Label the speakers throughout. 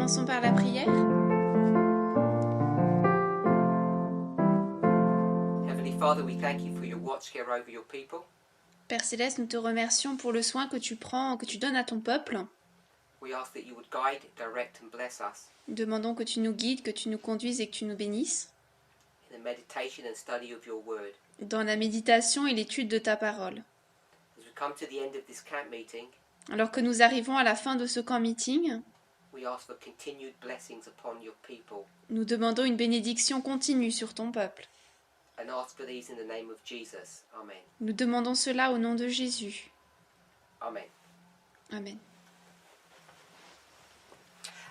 Speaker 1: Commençons par la prière.
Speaker 2: Heavenly Father, we thank you for your watch care over your people.
Speaker 1: Père Céleste, nous te remercions pour le soin que tu prends, que tu donnes à ton peuple.
Speaker 2: We ask that you would guide, direct and bless us
Speaker 1: Nous demandons que tu nous guides, que tu nous conduises et que tu nous bénisses
Speaker 2: in the meditation and study of your word.
Speaker 1: dans la méditation et l'étude de ta parole.
Speaker 2: As we come to the end of this camp meeting,
Speaker 1: Alors que nous arrivons à la fin de ce camp meeting,
Speaker 2: we ask for continued blessings upon your people
Speaker 1: nous demandons une bénédiction continue sur ton peuple.
Speaker 2: and ask for these in the name of Jesus. Amen.
Speaker 1: Nous demandons cela au nom de Jésus.
Speaker 2: Amen.
Speaker 1: Amen.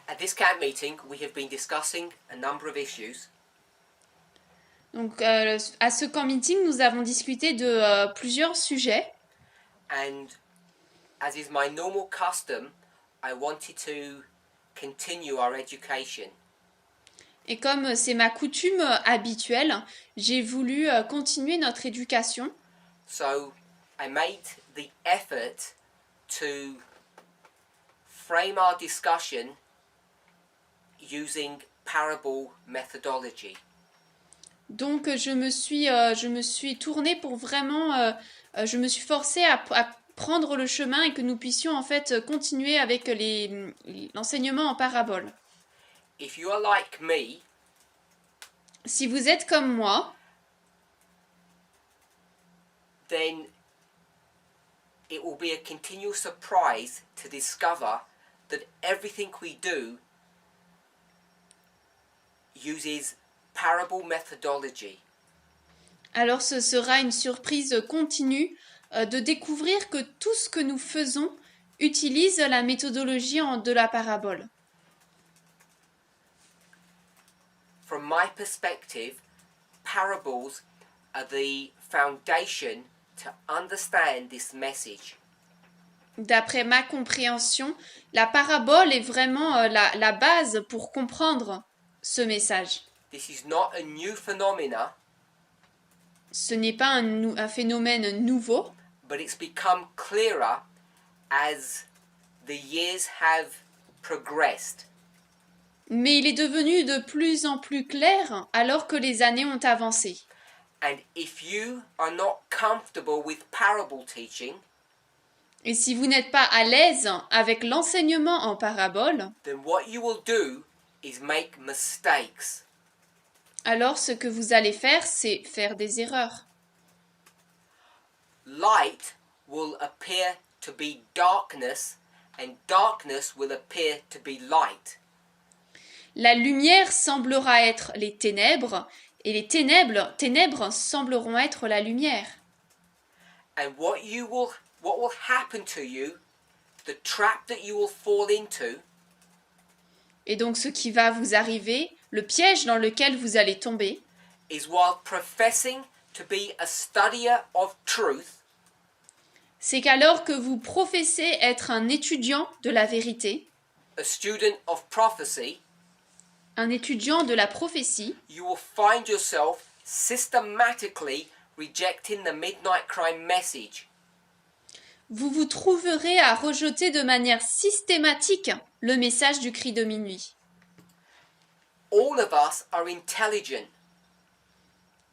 Speaker 2: At this camp meeting, we have been discussing a number of issues.
Speaker 1: Donc, à ce camp meeting, nous avons discuté de plusieurs sujets.
Speaker 2: And as is my normal custom, I wanted to continue our education.
Speaker 1: Et comme c'est ma coutume habituelle, j'ai voulu continuer notre éducation.
Speaker 2: So I made the effort to frame our discussion using parable methodology.
Speaker 1: Donc je me suis tournée pour vraiment, je me suis forcée à prendre le chemin et que nous puissions en fait continuer avec l'enseignement en parabole.
Speaker 2: If you are like me,
Speaker 1: Si vous êtes comme moi,
Speaker 2: then it will be a continual surprise to discover that everything we do uses parable methodology.
Speaker 1: alors ce sera une surprise continue de découvrir que tout ce que nous faisons utilise la méthodologie de la parabole.
Speaker 2: From my perspective, parables are the foundation to understand this message.
Speaker 1: D'après ma compréhension, la parabole est vraiment la base pour comprendre ce message.
Speaker 2: This is not a new phenomena,
Speaker 1: Ce n'est pas un phénomène nouveau,
Speaker 2: but it's become clearer as the years have progressed.
Speaker 1: mais il est devenu de plus en plus clair alors que les années ont avancé.
Speaker 2: And if you are not comfortable with parable teaching,
Speaker 1: Et si vous n'êtes pas à l'aise avec l'enseignement en parabole,
Speaker 2: then what you will do is make mistakes.
Speaker 1: alors ce que vous allez faire, c'est faire des erreurs.
Speaker 2: Light will appear to be darkness, and darkness will appear to be light.
Speaker 1: La lumière semblera être les ténèbres, et les ténèbres sembleront être la lumière.
Speaker 2: And what will happen to you, the trap that you will fall into,
Speaker 1: Et donc ce qui va vous arriver, le piège dans lequel vous allez tomber,
Speaker 2: is while professing to be a studier of truth,
Speaker 1: c'est qu'alors que vous professez être un étudiant de la vérité,
Speaker 2: a student of prophecy,
Speaker 1: un étudiant de la prophétie,
Speaker 2: you will find yourself systematically rejecting the midnight crime message.
Speaker 1: vous vous trouverez à rejeter de manière systématique le message du cri de minuit.
Speaker 2: All of us are intelligent.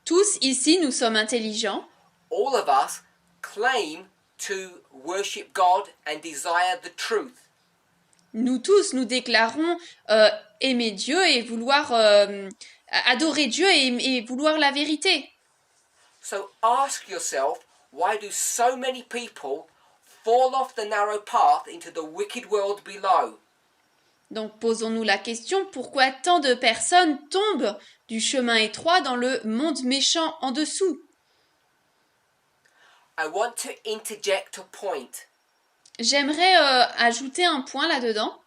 Speaker 1: Tous ici, nous sommes intelligents.
Speaker 2: All of us claim to worship God and desire the truth.
Speaker 1: Nous tous, nous déclarons aimer Dieu et vouloir adorer Dieu et vouloir la vérité.
Speaker 2: So ask yourself, why do so many people fall off the narrow path into the wicked world below?
Speaker 1: Donc posons-nous la question, pourquoi tant de personnes tombent du chemin étroit dans le monde méchant en dessous?
Speaker 2: I want to interject a point.
Speaker 1: J'aimerais ajouter un point là-dedans.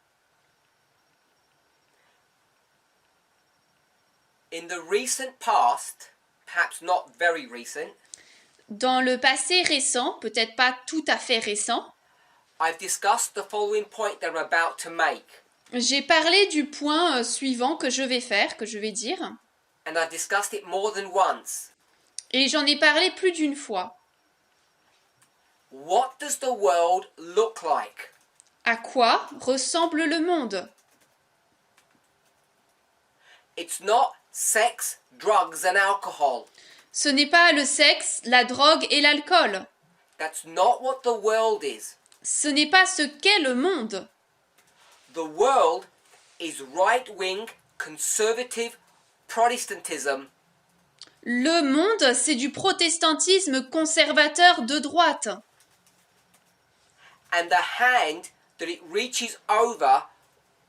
Speaker 2: In the recent past, perhaps not very recent,
Speaker 1: Dans le passé récent, peut-être pas tout à fait récent,
Speaker 2: I've discussed the following point that I'm about to make.
Speaker 1: j'ai parlé du point suivant que je vais faire, que je vais dire,
Speaker 2: And I've discussed it more than once.
Speaker 1: et j'en ai parlé plus d'une fois.
Speaker 2: What does the world look like?
Speaker 1: À quoi ressemble le monde?
Speaker 2: It's not sex, drugs and alcohol.
Speaker 1: Ce n'est pas le sexe, la drogue et l'alcool.
Speaker 2: That's not what the world is.
Speaker 1: Ce n'est pas ce qu'est le monde.
Speaker 2: The world is right-wing, conservative Protestantism.
Speaker 1: Le monde, c'est du protestantisme conservateur de droite.
Speaker 2: And the hand that it reaches over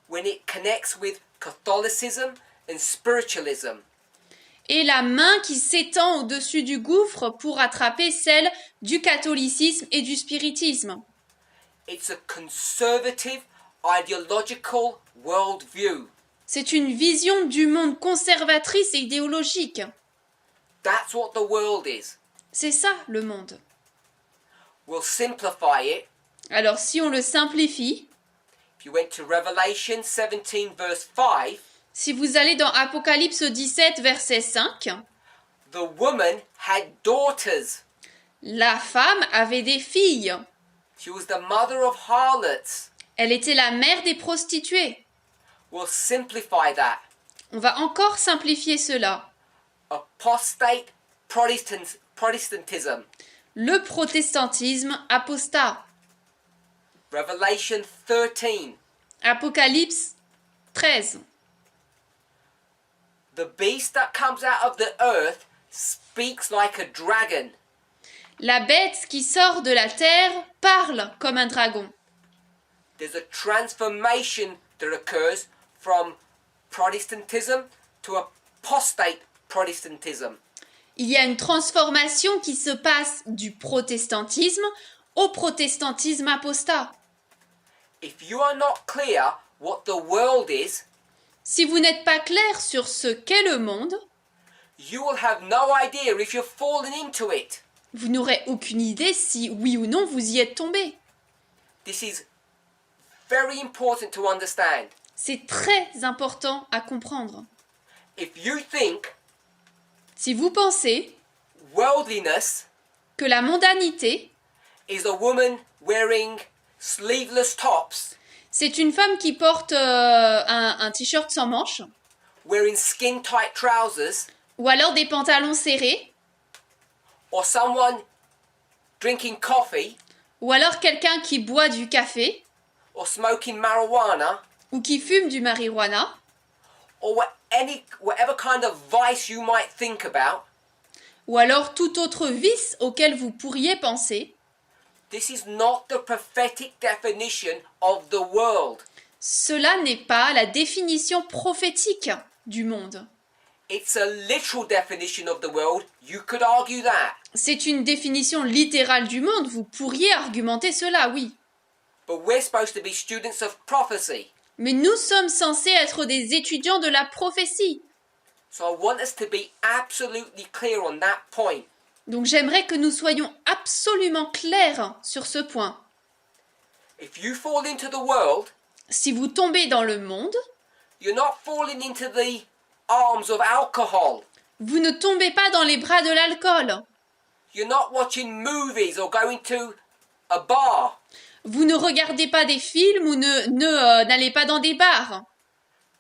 Speaker 2: when it connects with Catholicism and spiritualism.
Speaker 1: Et la main qui s'étend au-dessus du gouffre pour attraper celle du catholicisme et du spiritisme.
Speaker 2: It's a conservative, ideological worldview.
Speaker 1: C'est une vision du monde conservatrice et idéologique.
Speaker 2: That's what the world is.
Speaker 1: C'est ça, le monde.
Speaker 2: We'll simplify it.
Speaker 1: Alors, si on le simplifie,
Speaker 2: If you went to Revelation 17 verse 5,
Speaker 1: si vous allez dans Apocalypse 17, verset 5,
Speaker 2: the woman had daughters.
Speaker 1: la femme avait des filles.
Speaker 2: She was the mother of harlots.
Speaker 1: Elle était la mère des prostituées.
Speaker 2: We'll simplify that.
Speaker 1: On va encore simplifier cela.
Speaker 2: Apostate Protestantism.
Speaker 1: Le protestantisme apostat.
Speaker 2: Revelation 13.
Speaker 1: Apocalypse 13.
Speaker 2: The beast that comes out of the earth speaks like a dragon.
Speaker 1: La bête qui sort de la terre parle comme un dragon.
Speaker 2: There's a transformation that occurs from Protestantism to apostate Protestantism.
Speaker 1: Il y a une transformation qui se passe du protestantisme au protestantisme apostat.
Speaker 2: If you are not clear what the world is,
Speaker 1: Si vous n'êtes pas clair sur ce qu'est le monde,
Speaker 2: you will have no idea if you've fallen into it.
Speaker 1: vous n'aurez aucune idée si oui ou non vous y êtes tombé.
Speaker 2: This is very important to understand.
Speaker 1: C'est très important à comprendre.
Speaker 2: If you think
Speaker 1: Si vous pensez
Speaker 2: worldliness
Speaker 1: que la mondanité,
Speaker 2: is a woman wearing sleeveless tops,
Speaker 1: c'est une femme qui porte un t-shirt sans manches,
Speaker 2: wearing skin-tight trousers,
Speaker 1: ou alors des pantalons serrés,
Speaker 2: or someone drinking coffee
Speaker 1: ou alors quelqu'un qui boit du café,
Speaker 2: or smoking marijuana,
Speaker 1: ou qui fume du marijuana,
Speaker 2: or whatever kind of vice you might think about,
Speaker 1: ou alors tout autre vice auquel vous pourriez penser,
Speaker 2: this is not the prophetic definition of the world.
Speaker 1: cela n'est pas la définition prophétique du monde.
Speaker 2: It's a literal definition of the world. You could argue that.
Speaker 1: C'est une définition littérale du monde, vous pourriez argumenter cela, oui.
Speaker 2: But we're supposed to be students of prophecy.
Speaker 1: Mais nous sommes censés être des étudiants de la prophétie.
Speaker 2: So I want us to be absolutely clear on that point.
Speaker 1: Donc j'aimerais que nous soyons absolument clairs sur ce point.
Speaker 2: If you fall into the world,
Speaker 1: Si vous tombez dans le monde,
Speaker 2: you're not falling into the arms of alcohol.
Speaker 1: vous ne tombez pas dans les bras de l'alcool.
Speaker 2: You're not watching movies or going to a bar.
Speaker 1: Vous ne regardez pas des films ou n'allez pas dans des bars.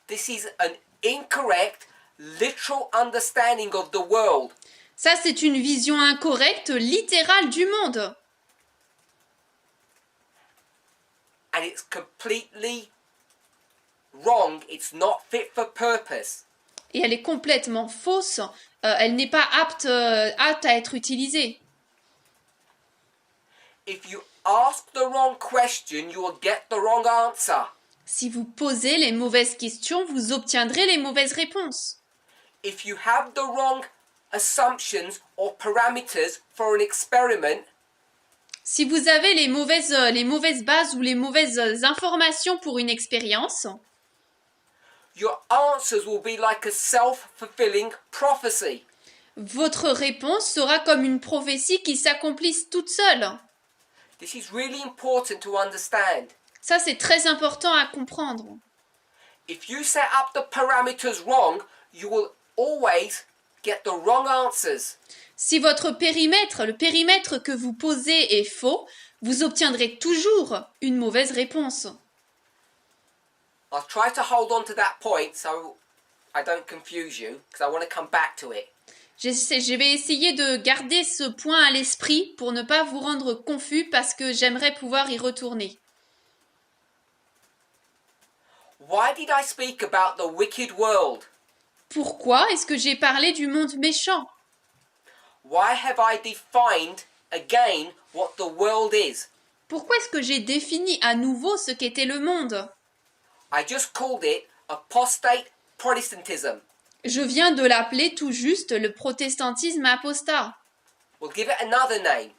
Speaker 2: This is an incorrect, literal understanding of the world.
Speaker 1: Ça, c'est une vision incorrecte, littérale du monde.
Speaker 2: And it's completely wrong. It's not fit for purpose.
Speaker 1: Et elle est complètement fausse. Elle n'est pas apte à être utilisée.
Speaker 2: If you ask the wrong question, you will get the wrong answer.
Speaker 1: Si vous posez les mauvaises questions, vous obtiendrez les mauvaises réponses.
Speaker 2: If you have the wrong assumptions or parameters for an experiment,
Speaker 1: Si vous avez les mauvaises bases ou les mauvaises informations pour une expérience,
Speaker 2: your answers will be like a self-fulfilling prophecy.
Speaker 1: votre réponse sera comme une prophétie qui s'accomplisse toute seule.
Speaker 2: This is really important to understand.
Speaker 1: Ça, c'est très important à comprendre.
Speaker 2: If you set up the parameters wrong, you will always get the wrong answers.
Speaker 1: Si votre périmètre, le périmètre que vous posez est faux, vous obtiendrez toujours une mauvaise réponse.
Speaker 2: I'll try to hold on to that point so I don't confuse you because I want to come back to it.
Speaker 1: Je vais essayer de garder ce point à l'esprit pour ne pas vous rendre confus parce que j'aimerais pouvoir y retourner.
Speaker 2: Why did I speak about the wicked world?
Speaker 1: Pourquoi est-ce que j'ai parlé du monde méchant?
Speaker 2: Why have I defined again what the world is?
Speaker 1: Pourquoi est-ce que j'ai défini à nouveau ce qu'était le monde?
Speaker 2: I just called it apostate Protestantism.
Speaker 1: Je viens de l'appeler tout juste le protestantisme apostat.
Speaker 2: We'll give it another name.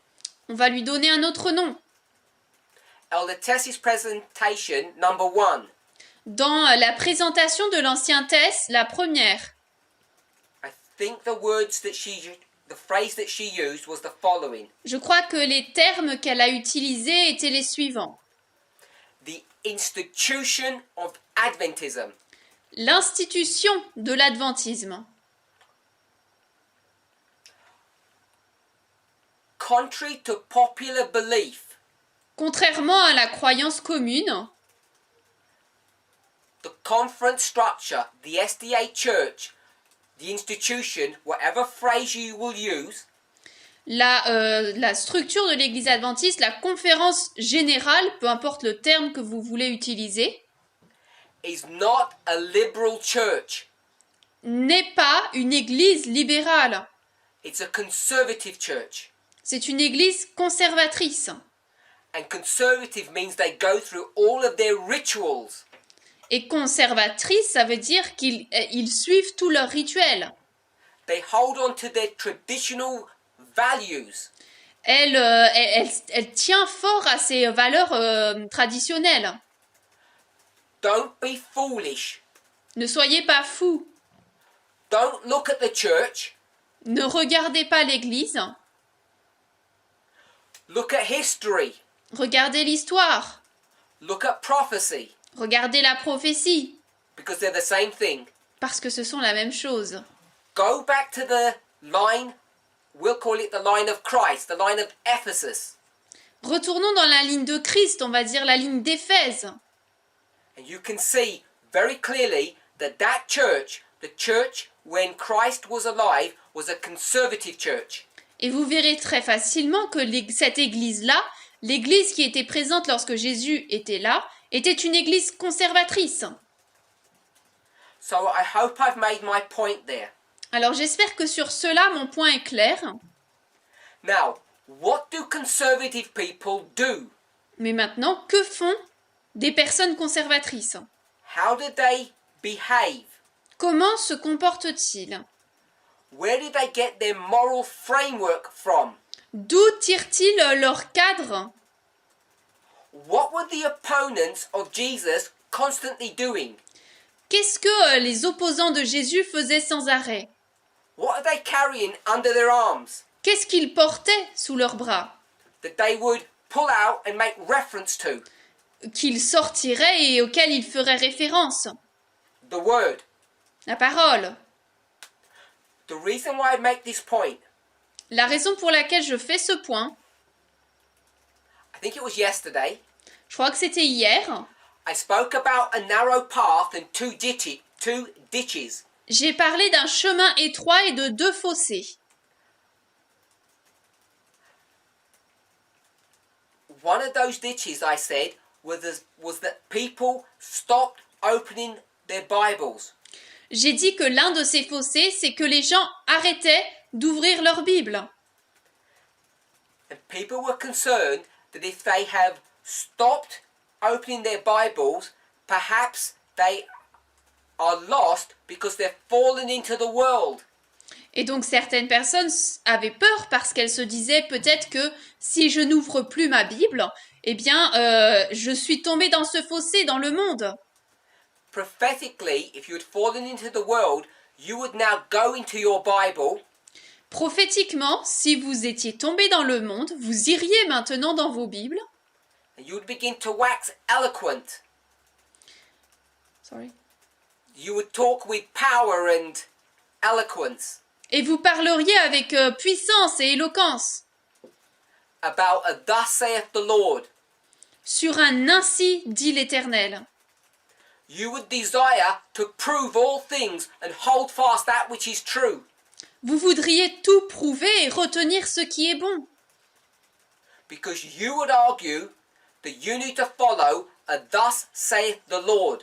Speaker 1: On va lui donner un autre nom.
Speaker 2: Elder Tess's presentation number 1.
Speaker 1: Dans la présentation de l'ancien Tess, la première,
Speaker 2: I think the phrase that she used was the following.
Speaker 1: je crois que les termes qu'elle a utilisés étaient les suivants.
Speaker 2: The institution of Adventism.
Speaker 1: L'institution de l'adventisme.
Speaker 2: Contrary to popular belief,
Speaker 1: Contrairement à la croyance commune,
Speaker 2: the conference structure, the SDA Church, the institution, whatever phrase you will use,
Speaker 1: la structure de l'Église adventiste, la conférence générale, peu importe le terme que vous voulez utiliser,
Speaker 2: is not a liberal church.
Speaker 1: n'est pas une Église libérale.
Speaker 2: It's a conservative church.
Speaker 1: C'est une Église conservatrice.
Speaker 2: And conservative means they go through all of their rituals.
Speaker 1: Et conservatrice, ça veut dire qu'ils suivent tous leurs rituels.
Speaker 2: They hold on to their traditional values.
Speaker 1: Elle tient fort à ses valeurs traditionnelles.
Speaker 2: Don't be foolish.
Speaker 1: Ne soyez pas fous.
Speaker 2: Don't look at the church.
Speaker 1: Ne regardez pas l'Église.
Speaker 2: Look at history.
Speaker 1: Regardez l'histoire.
Speaker 2: Look at prophecy.
Speaker 1: Regardez la prophétie.
Speaker 2: Because they're the same thing.
Speaker 1: Parce que ce sont la même chose.
Speaker 2: Go back to the line, we'll call it the line of Christ, the line of Ephesus.
Speaker 1: Retournons dans la ligne de Christ, on va dire la ligne d'Éphèse.
Speaker 2: And you can see very clearly that that church, the church when Christ was alive, was a conservative church.
Speaker 1: Et vous verrez très facilement que cette église-là, l'église qui était présente lorsque Jésus était là, était une église conservatrice.
Speaker 2: So I hope I've made my point there.
Speaker 1: Alors j'espère que sur cela, mon point est clair.
Speaker 2: Now, what do conservative people do?
Speaker 1: Mais maintenant, que font des personnes conservatrices?
Speaker 2: How do they behave?
Speaker 1: Comment se comportent-ils?
Speaker 2: Where did they get their moral framework from?
Speaker 1: D'où tirent-ils leur cadre?
Speaker 2: What were the opponents of Jesus constantly doing?
Speaker 1: Qu'est-ce que les opposants de Jésus faisaient sans arrêt?
Speaker 2: What are they carrying under their arms?
Speaker 1: Qu'est-ce qu'ils portaient sous leurs bras?
Speaker 2: That they would pull out and make reference to?
Speaker 1: Qu'ils sortiraient et auxquels ils feraient référence?
Speaker 2: The word.
Speaker 1: La parole.
Speaker 2: The reason why I make this point,
Speaker 1: La raison pour laquelle je fais ce point,
Speaker 2: I think it was yesterday,
Speaker 1: je crois que c'était hier,
Speaker 2: I spoke about a narrow path and two ditches.
Speaker 1: j'ai parlé d'un chemin étroit et de 2 fossés.
Speaker 2: One of those ditches, I said, was that people stopped opening their Bibles.
Speaker 1: J'ai dit que l'un de ces fossés, c'est que les gens arrêtaient d'ouvrir leur Bible.
Speaker 2: And people were concerned that if they have stopped opening their Bibles, perhaps they are lost because they've fallen into the world.
Speaker 1: Et donc certaines personnes avaient peur parce qu'elles se disaient peut-être que si je n'ouvre plus ma Bible, eh bien je suis tombée dans ce fossé, dans le monde.
Speaker 2: Prophetically, if you had fallen into the world, you would now go into your Bible.
Speaker 1: Prophétiquement, si vous étiez tombé dans le monde, vous iriez maintenant dans vos Bibles.
Speaker 2: And you would begin to wax eloquent.
Speaker 1: Sorry.
Speaker 2: You would talk with power and eloquence
Speaker 1: Et vous parleriez avec puissance et éloquence
Speaker 2: about a thus saith the Lord.
Speaker 1: sur un ainsi dit l'Éternel.
Speaker 2: you would desire to prove all things and hold fast that which is true.
Speaker 1: Vous voudriez tout prouver et retenir ce qui est bon.
Speaker 2: Because you would argue that you need to follow a thus saith the Lord.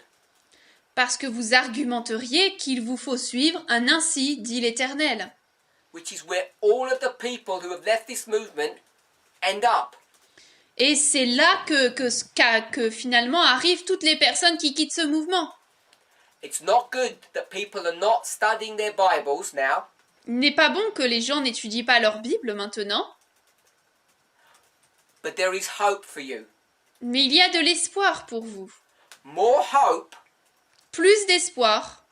Speaker 1: Parce que vous argumenteriez qu'il vous faut suivre un ainsi dit l'Éternel.
Speaker 2: Which is where all of the people who have left this movement end up.
Speaker 1: Et c'est là que finalement arrivent toutes les personnes qui quittent ce mouvement.
Speaker 2: It's not good that people are not studying their Bibles now.
Speaker 1: Il n'est pas bon que les gens n'étudient pas leur Bible maintenant,
Speaker 2: But there is hope for you.
Speaker 1: mais il y a de l'espoir pour vous.
Speaker 2: More hope
Speaker 1: Plus d'espoir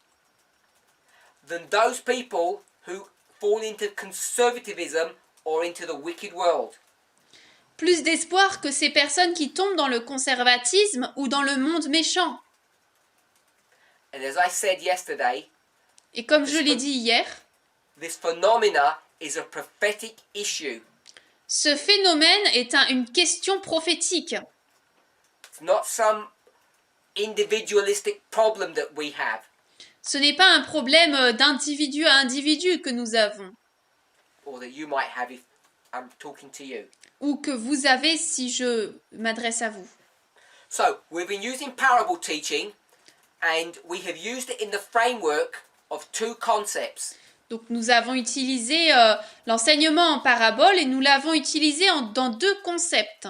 Speaker 2: than those people who fall into conservatism or into the wicked world.
Speaker 1: plus d'espoir que ces personnes qui tombent dans le conservatisme ou dans le monde méchant.
Speaker 2: And as I said yesterday,
Speaker 1: Et comme je l'ai dit hier,
Speaker 2: this phenomena is a prophetic issue.
Speaker 1: ce phénomène est une question prophétique.
Speaker 2: It's not some individualistic problem that we have.
Speaker 1: Ce n'est pas un problème d'individu à individu que nous avons,
Speaker 2: Or that you might have if I'm talking to you.
Speaker 1: ou que vous avez si je m'adresse à vous.
Speaker 2: So, we've been using parable teaching and we have used it in the framework of two concepts.
Speaker 1: Donc nous avons utilisé l'enseignement en parabole et nous l'avons utilisé dans deux concepts,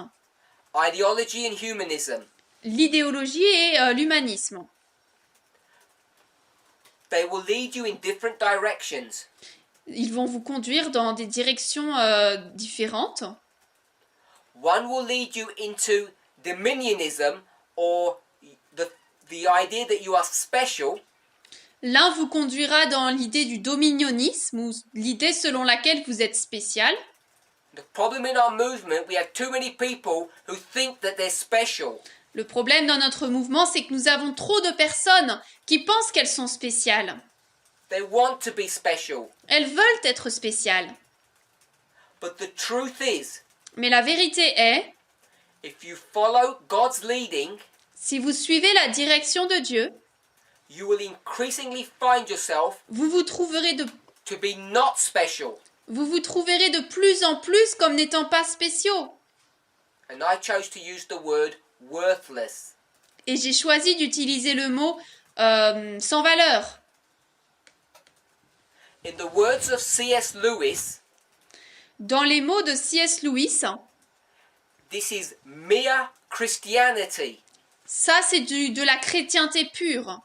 Speaker 2: Ideology and humanism.
Speaker 1: l'idéologie et l'humanisme.
Speaker 2: They will lead you in different directions.
Speaker 1: Ils vont vous conduire dans des directions différentes.
Speaker 2: One will lead you into dominionism or the idea that you are special.
Speaker 1: L'un vous conduira dans l'idée du dominionnisme ou l'idée selon laquelle vous êtes spécial.
Speaker 2: The problem in our movement, we have too many people who think that they're special.
Speaker 1: Le problème dans notre mouvement, c'est que nous avons trop de personnes qui pensent qu'elles sont spéciales.
Speaker 2: They want to be special.
Speaker 1: Elles veulent être spéciales.
Speaker 2: But the truth is,
Speaker 1: Mais la vérité est,
Speaker 2: if you follow God's leading,
Speaker 1: si vous suivez la direction de Dieu,
Speaker 2: you will increasingly find yourself
Speaker 1: vous vous trouverez
Speaker 2: to be not special.
Speaker 1: de plus en plus comme n'étant pas spéciaux.
Speaker 2: And I chose to use the word worthless.
Speaker 1: Et j'ai choisi d'utiliser le mot sans valeur.
Speaker 2: In the words of C.S. Lewis,
Speaker 1: Dans les mots de C.S. Lewis,
Speaker 2: this is mere Christianity.
Speaker 1: ça c'est de la chrétienté pure.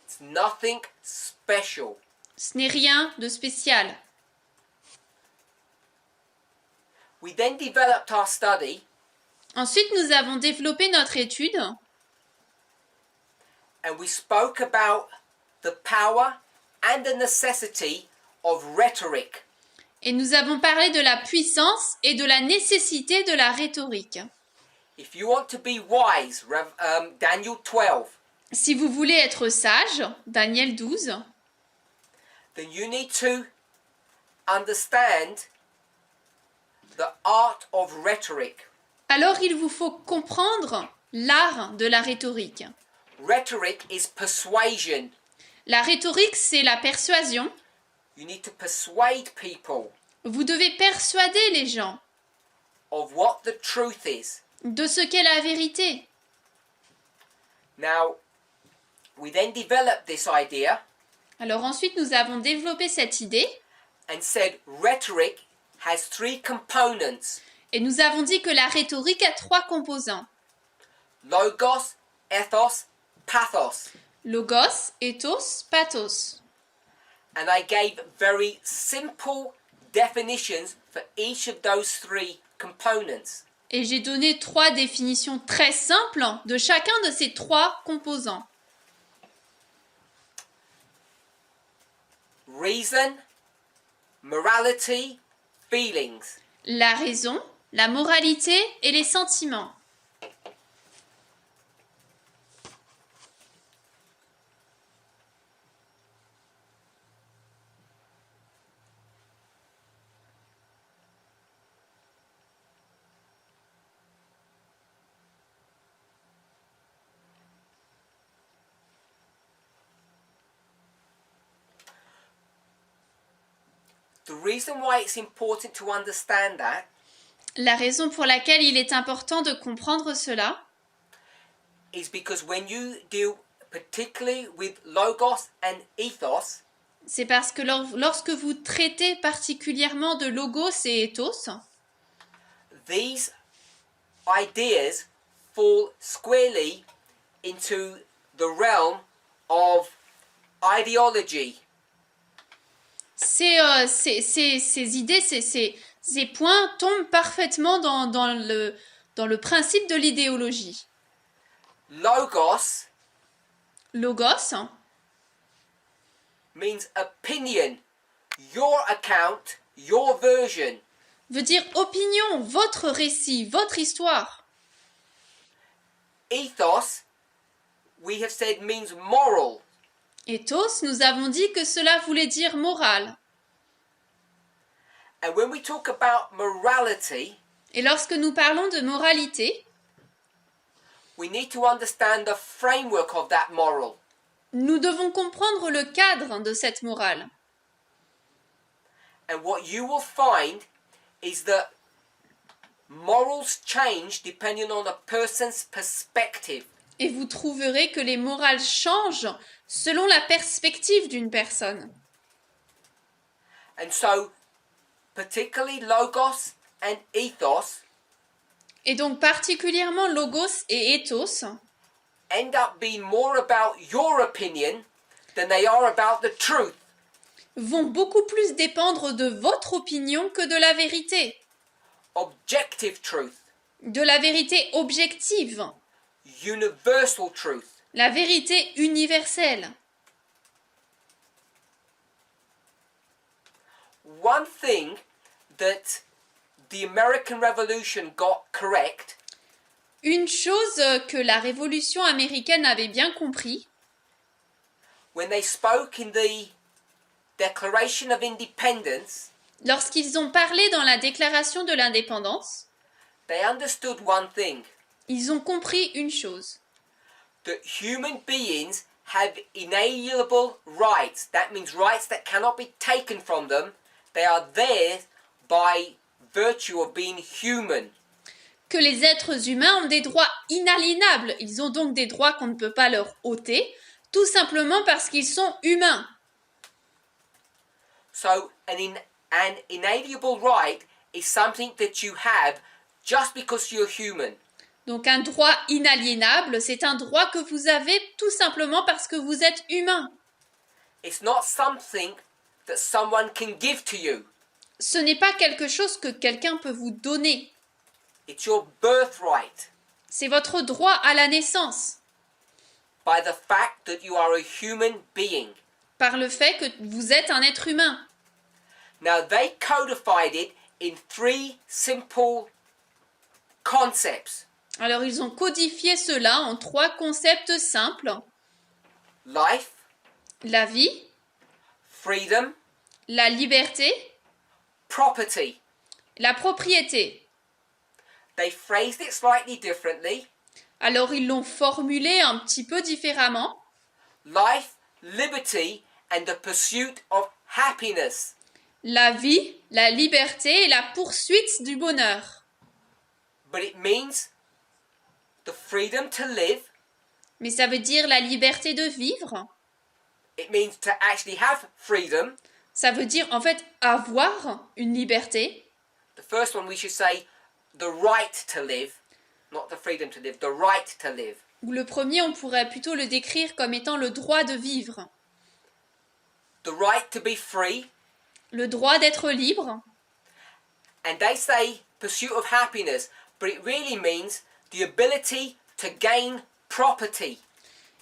Speaker 2: It's nothing special.
Speaker 1: Ce n'est rien de spécial.
Speaker 2: We then developed our study
Speaker 1: Ensuite, nous avons développé notre étude
Speaker 2: and we spoke about the power and the necessity of rhetoric.
Speaker 1: et nous avons parlé de la puissance et de la nécessité de la rhétorique.
Speaker 2: If you want to be wise, Daniel 12,
Speaker 1: Si vous voulez être sage, Daniel 12,
Speaker 2: then you need to understand the art of rhetoric.
Speaker 1: alors il vous faut comprendre l'art de la rhétorique.
Speaker 2: Rhetoric is persuasion.
Speaker 1: La rhétorique, c'est la persuasion.
Speaker 2: You need to persuade people
Speaker 1: Vous devez persuader les gens
Speaker 2: of what the truth is.
Speaker 1: de ce qu'est la vérité.
Speaker 2: Now, we then developed this idea
Speaker 1: Alors ensuite, nous avons développé cette idée
Speaker 2: and said rhetoric has three components:
Speaker 1: et nous avons dit que la rhétorique a trois composants.
Speaker 2: logos, ethos, pathos.
Speaker 1: Logos, ethos, pathos.
Speaker 2: And I gave very simple definitions for each of those three components.
Speaker 1: Et j'ai donné trois définitions très simples de chacun de ces trois composants.
Speaker 2: Reason, morality, feelings.
Speaker 1: La raison, la moralité et les sentiments.
Speaker 2: The reason why it's important to understand that
Speaker 1: La raison pour laquelle il est important de comprendre cela,
Speaker 2: is because when you deal particularly with logos and ethos,
Speaker 1: c'est parce que lorsque vous traitez particulièrement de logos et ethos,
Speaker 2: these ideas fall squarely into the realm of ideology.
Speaker 1: ces idées, ces points tombent parfaitement dans le principe de l'idéologie.
Speaker 2: Logos
Speaker 1: Logos
Speaker 2: means opinion, your account, your version.
Speaker 1: veut dire opinion, votre récit, votre histoire.
Speaker 2: Ethos, we have said, means moral.
Speaker 1: Ethos, nous avons dit que cela voulait dire morale.
Speaker 2: And when we talk about morality,
Speaker 1: Et lorsque nous parlons de moralité,
Speaker 2: we need to understand the framework of that moral.
Speaker 1: nous devons comprendre le cadre de cette morale.
Speaker 2: And what you will find is that morals change depending on a person's perspective.
Speaker 1: Et vous trouverez que les morales changent selon la perspective d'une personne.
Speaker 2: And so, particularly logos and ethos
Speaker 1: Et donc particulièrement logos et ethos
Speaker 2: end up being more about your opinion than they are about the truth.
Speaker 1: vont beaucoup plus dépendre de votre opinion que de la vérité.
Speaker 2: Objective truth,
Speaker 1: De la vérité objective,
Speaker 2: universal truth.
Speaker 1: la vérité universelle.
Speaker 2: One thing that the American Revolution got correct
Speaker 1: Une chose que la Révolution américaine avait bien compris,
Speaker 2: when they spoke in the Declaration of Independence,
Speaker 1: lorsqu'ils ont parlé dans la Déclaration de l'indépendance,
Speaker 2: they understood one thing,
Speaker 1: ils ont compris une chose,
Speaker 2: that human beings have inalienable rights. That means rights that cannot be taken from them. They are theirs by virtue of being human.
Speaker 1: que les êtres humains ont des droits inaliénables. Ils ont donc des droits qu'on ne peut pas leur ôter, tout simplement parce qu'ils sont humains.
Speaker 2: So an inalienable right is something that you have just because you're human.
Speaker 1: Donc un droit inaliénable, c'est un droit que vous avez tout simplement parce que vous êtes humain.
Speaker 2: It's not something that someone can give to you.
Speaker 1: Ce n'est pas quelque chose que quelqu'un peut vous donner.
Speaker 2: It's your birthright
Speaker 1: C'est votre droit à la naissance,
Speaker 2: by the fact that you are a human being.
Speaker 1: par le fait que vous êtes un être humain.
Speaker 2: Now they codified it in 3 simple concepts.
Speaker 1: Alors ils ont codifié cela en 3 concepts simples.
Speaker 2: Life,
Speaker 1: La vie,
Speaker 2: freedom,
Speaker 1: la liberté,
Speaker 2: property.
Speaker 1: la propriété.
Speaker 2: They phrased it slightly differently.
Speaker 1: Alors ils l'ont formulé un petit peu différemment.
Speaker 2: Life, liberty, and the pursuit of happiness.
Speaker 1: La vie, la liberté et la poursuite du bonheur.
Speaker 2: But it means the freedom to live.
Speaker 1: Mais ça veut dire la liberté de vivre.
Speaker 2: It means to actually have freedom.
Speaker 1: Ça veut dire en fait avoir une liberté.
Speaker 2: The first one we should say the right to live, not the freedom to live, the right to live.
Speaker 1: Ou le premier, on pourrait plutôt le décrire comme étant le droit de vivre.
Speaker 2: The right to be free.
Speaker 1: Le droit d'être libre.
Speaker 2: And they say pursuit of happiness, but it really means the ability to gain property.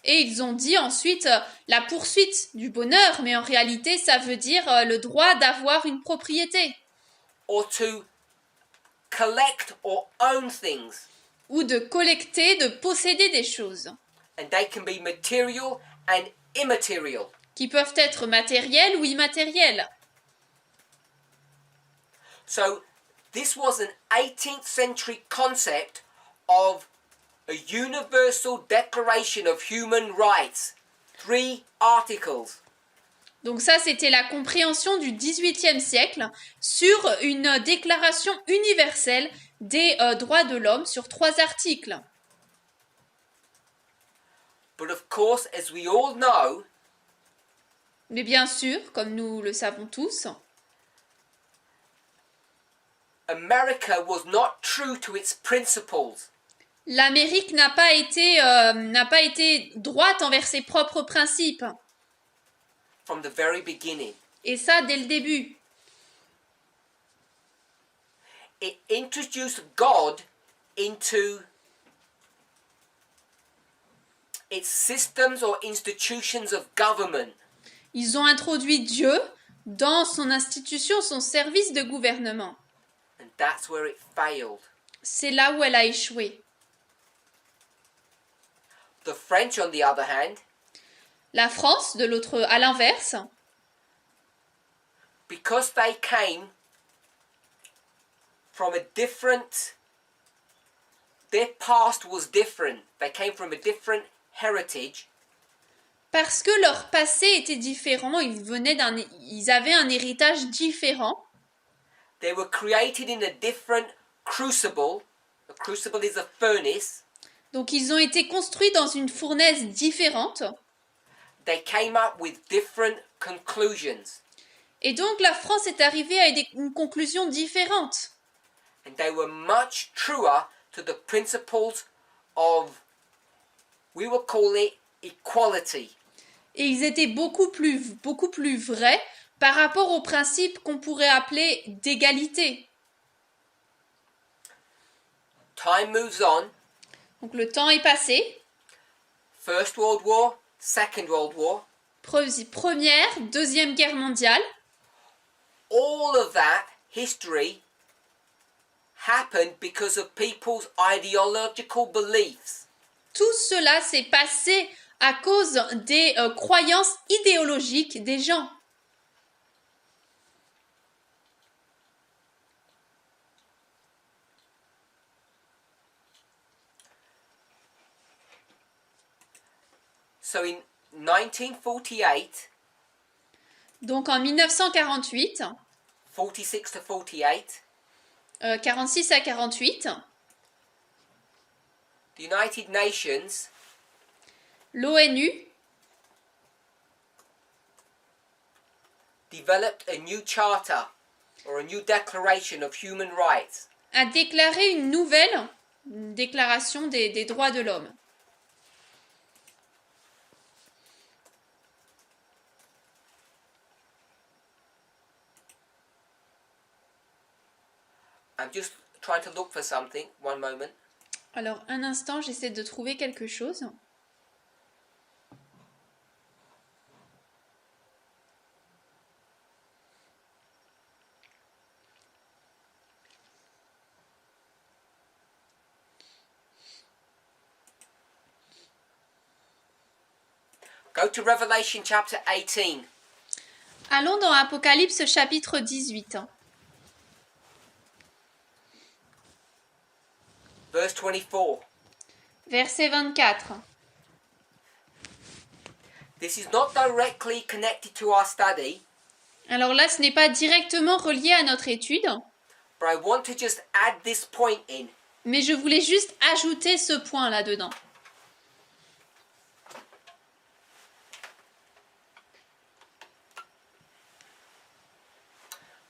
Speaker 1: Et ils ont dit ensuite la poursuite du bonheur, mais en réalité ça veut dire le droit d'avoir une propriété.
Speaker 2: Or to collect or own things.
Speaker 1: Ou de collecter, de posséder des choses.
Speaker 2: And they can be material and immaterial.
Speaker 1: Qui peuvent être matérielles ou immatérielles.
Speaker 2: So this was an 18th century concept of a universal declaration of human rights. 3 articles.
Speaker 1: Donc ça, c'était la compréhension du XVIIIe siècle sur une déclaration universelle des droits de l'homme sur 3 articles.
Speaker 2: But of course, as we all know,
Speaker 1: Mais bien sûr, comme nous le savons tous,
Speaker 2: America was not true to its principles.
Speaker 1: l'Amérique n'a pas été droite envers ses propres principes.
Speaker 2: From the very beginning.
Speaker 1: Et ça, dès le début.
Speaker 2: It introduced God into its systems or institutions of government.
Speaker 1: Ils ont introduit Dieu dans son institution, son service de gouvernement.
Speaker 2: And that's where it failed.
Speaker 1: C'est là où elle a échoué.
Speaker 2: The French, on the other hand,
Speaker 1: La France, de l'autre, à l'inverse,
Speaker 2: because they came from a different, their past was different. They came from a different heritage.
Speaker 1: parce que leur passé était différent, ils avaient un héritage différent.
Speaker 2: They were created in a different crucible. A crucible is a furnace.
Speaker 1: Donc ils ont été construits dans une fournaise différente.
Speaker 2: They came up with different conclusions.
Speaker 1: Et donc la France est arrivée à une conclusion différente.
Speaker 2: And they were much truer to the principles of, we will call it equality.
Speaker 1: Et ils étaient beaucoup plus vrais par rapport au principe qu'on pourrait appeler d'égalité.
Speaker 2: Time moves on.
Speaker 1: Donc le temps est passé.
Speaker 2: First World War, Second World War.
Speaker 1: Première, Deuxième Guerre mondiale.
Speaker 2: All of that history happened because of people's ideological beliefs.
Speaker 1: Tout cela s'est passé à cause des croyances idéologiques des gens.
Speaker 2: So in 1948,
Speaker 1: Donc en 1948,
Speaker 2: 46 to 48,
Speaker 1: 46 à 48,
Speaker 2: the United Nations
Speaker 1: l'ONU
Speaker 2: developed a new charter or a new declaration of human rights.
Speaker 1: a déclaré une nouvelle déclaration des droits de l'homme.
Speaker 2: I'm just trying to look for something. One moment.
Speaker 1: Alors un instant, j'essaie de trouver quelque chose.
Speaker 2: Go to Revelation chapter 18.
Speaker 1: Allons dans Apocalypse chapitre 18.
Speaker 2: Verse 24.
Speaker 1: Verset 24.
Speaker 2: This is not directly connected to our study,
Speaker 1: Alors là, ce n'est pas directement relié à notre étude,
Speaker 2: but I want to just add this point in.
Speaker 1: mais je voulais juste ajouter ce point là-dedans.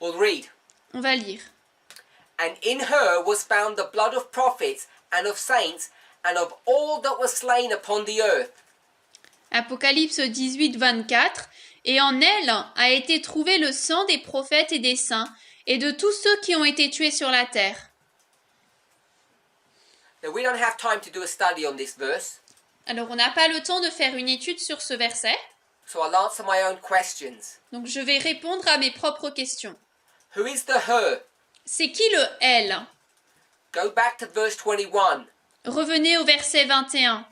Speaker 2: We'll read.
Speaker 1: On va lire.
Speaker 2: And in her was found the blood of prophets and of saints and of all that were slain upon the earth.
Speaker 1: Apocalypse 18, 24. Et en elle a été trouvé le sang des prophètes et des saints, et de tous ceux qui ont été tués sur la terre.
Speaker 2: Now we don't have time to do a study on this verse,
Speaker 1: Alors on n'a pas le temps de faire une étude sur ce verset,
Speaker 2: so I'll answer my own questions.
Speaker 1: donc je vais répondre à mes propres questions.
Speaker 2: Who is the her?
Speaker 1: C'est qui le elle?
Speaker 2: Go back to verse 21.
Speaker 1: Revenez au verset 21.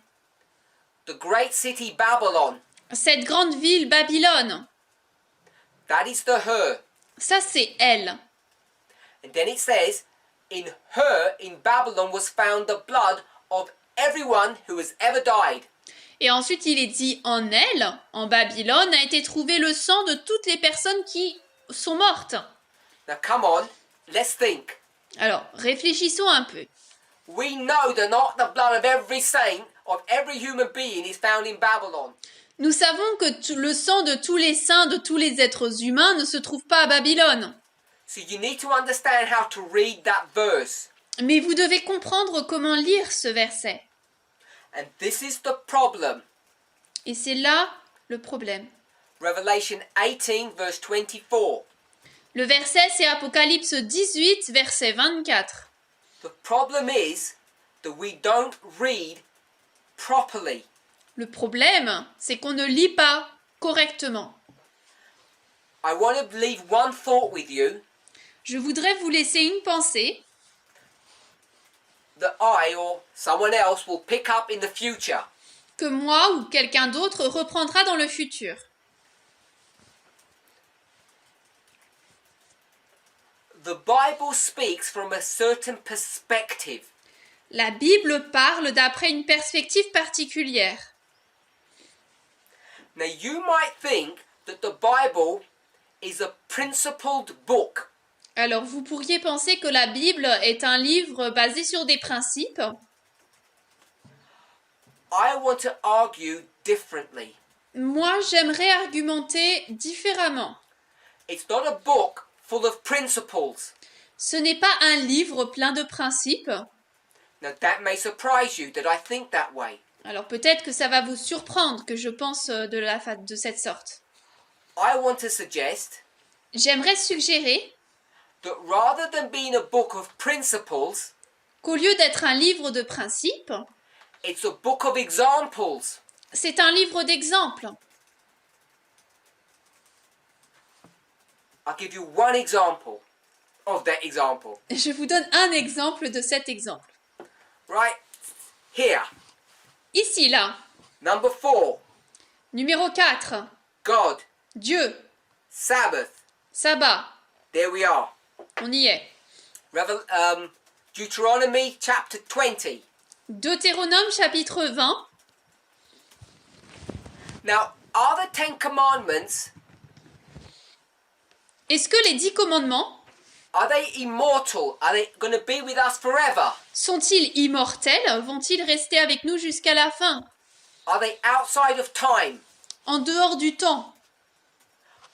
Speaker 2: The great city Babylon.
Speaker 1: Cette grande ville Babylone,
Speaker 2: That is the her.
Speaker 1: ça c'est elle.
Speaker 2: And then it says, in her, in Babylon, was found the blood of everyone who has ever died.
Speaker 1: Et ensuite, il est dit en elle, en Babylone, a été trouvé le sang de toutes les personnes qui sont mortes.
Speaker 2: Now come on, let's think.
Speaker 1: Alors, réfléchissons un peu.
Speaker 2: We know that not the blood of every saint, of every human being is found in Babylon.
Speaker 1: Nous savons que le sang de tous les saints, de tous les êtres humains ne se trouve pas à Babylone.
Speaker 2: So you need to understand how to read that verse.
Speaker 1: Mais vous devez comprendre comment lire ce verset.
Speaker 2: And this is the problem.
Speaker 1: Et c'est là le problème.
Speaker 2: Revelation 18 verse 24.
Speaker 1: Le verset, c'est Apocalypse 18, verset 24.
Speaker 2: The problem is that we don't read properly.
Speaker 1: Le problème, c'est qu'on ne lit pas correctement.
Speaker 2: I want to leave one thought with you
Speaker 1: Je voudrais vous laisser une pensée
Speaker 2: that I or someone else will pick up in the future.
Speaker 1: que moi ou quelqu'un d'autre reprendra dans le futur.
Speaker 2: The Bible speaks from a certain perspective.
Speaker 1: La Bible parle d'après une perspective particulière.
Speaker 2: Now you might think that the Bible is a principled book.
Speaker 1: Alors vous pourriez penser que la Bible est un livre basé sur des principes.
Speaker 2: I want to argue differently.
Speaker 1: Moi, j'aimerais argumenter différemment.
Speaker 2: It's not a book full of principles.
Speaker 1: Ce n'est pas un livre plein de principes.
Speaker 2: Now that may surprise you that I think that way.
Speaker 1: Alors peut-être que ça va vous surprendre que je pense de cette sorte.
Speaker 2: I want to suggest
Speaker 1: J'aimerais suggérer
Speaker 2: that rather than being a book of principles,
Speaker 1: qu'au lieu d'être un livre de principes,
Speaker 2: it's a book of examples.
Speaker 1: c'est un livre d'exemples.
Speaker 2: I'll give you one example of that example.
Speaker 1: Je vous donne un exemple de cet exemple.
Speaker 2: Right here.
Speaker 1: Ici, là,
Speaker 2: Number 4.
Speaker 1: numéro 4,
Speaker 2: God.
Speaker 1: Dieu,
Speaker 2: Sabbath.
Speaker 1: sabbat,
Speaker 2: There we are.
Speaker 1: on y est.
Speaker 2: Deuteronomy chapter 20.
Speaker 1: Deutéronome chapitre 20.
Speaker 2: Now, are the 10 commandments,
Speaker 1: Est-ce que les 10 commandements
Speaker 2: are they immortal? Are they going to be with us forever?
Speaker 1: sont-ils immortels? Vont-ils rester avec nous jusqu'à la fin?
Speaker 2: Are they outside of time?
Speaker 1: En dehors du temps?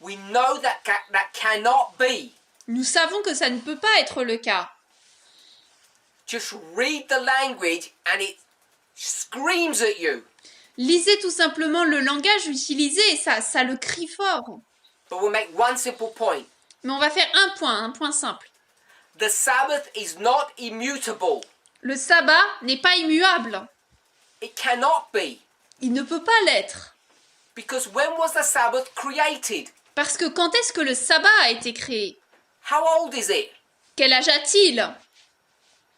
Speaker 2: We know that that cannot be.
Speaker 1: Nous savons que ça ne peut pas être le cas.
Speaker 2: Just read the language and it screams at you.
Speaker 1: Lisez tout simplement le langage utilisé et ça le crie fort.
Speaker 2: But we'll make one simple point.
Speaker 1: Mais on va faire un point simple.
Speaker 2: The Sabbath is not immutable.
Speaker 1: Le sabbat n'est pas immuable.
Speaker 2: It cannot be.
Speaker 1: Il ne peut pas l'être.
Speaker 2: Because when was the Sabbath created?
Speaker 1: Parce que quand est-ce que le sabbat a été créé?
Speaker 2: How old is it?
Speaker 1: Quel âge a-t-il?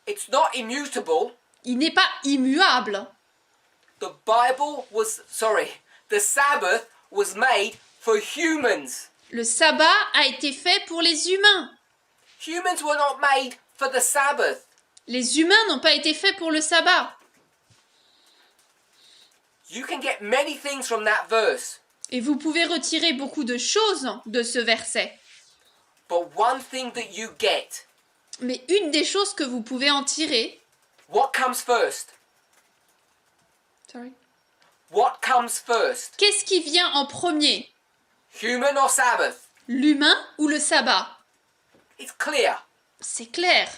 Speaker 2: It's not immutable.
Speaker 1: Il n'est pas immuable.
Speaker 2: The Sabbath was made for humans.
Speaker 1: Le sabbat a été fait pour les humains.
Speaker 2: Humans were not made for the Sabbath.
Speaker 1: Les humains n'ont pas été faits pour le sabbat.
Speaker 2: You can get many things from that verse.
Speaker 1: Et vous pouvez retirer beaucoup de choses de ce verset.
Speaker 2: But one thing that you get,
Speaker 1: Mais une des choses que vous pouvez en tirer...
Speaker 2: what comes first?
Speaker 1: Sorry.
Speaker 2: What comes first?
Speaker 1: Qu'est-ce qui vient en premier?
Speaker 2: Human or Sabbath?
Speaker 1: L'humain ou le sabbat?
Speaker 2: It's clear.
Speaker 1: C'est clair.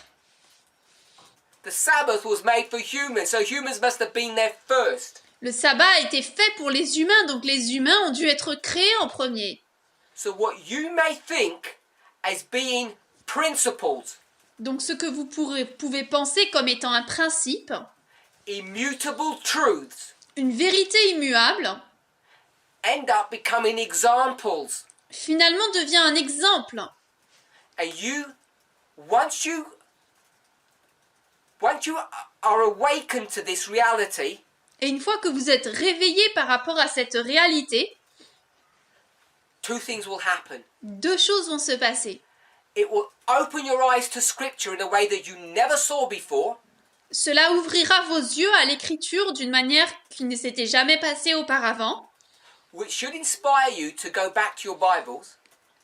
Speaker 2: The Sabbath was made for humans, so humans must have been there first.
Speaker 1: Le sabbat a été fait pour les humains, donc les humains ont dû être créés en premier.
Speaker 2: So what you may think as being principles,
Speaker 1: Donc ce que vous pouvez penser comme étant un principe,
Speaker 2: immutable truths,
Speaker 1: une vérité immuable,
Speaker 2: end up becoming examples.
Speaker 1: finalement devient un exemple.
Speaker 2: And once you are awakened to this reality,
Speaker 1: Et une fois que vous êtes réveillé par rapport à cette réalité,
Speaker 2: two things will happen.
Speaker 1: deux choses vont se passer.
Speaker 2: It will open your eyes to scripture in a way that you never saw before.
Speaker 1: Cela ouvrira vos yeux à l'écriture d'une manière qui ne s'était jamais passée auparavant,
Speaker 2: which should inspire you to go back to your Bibles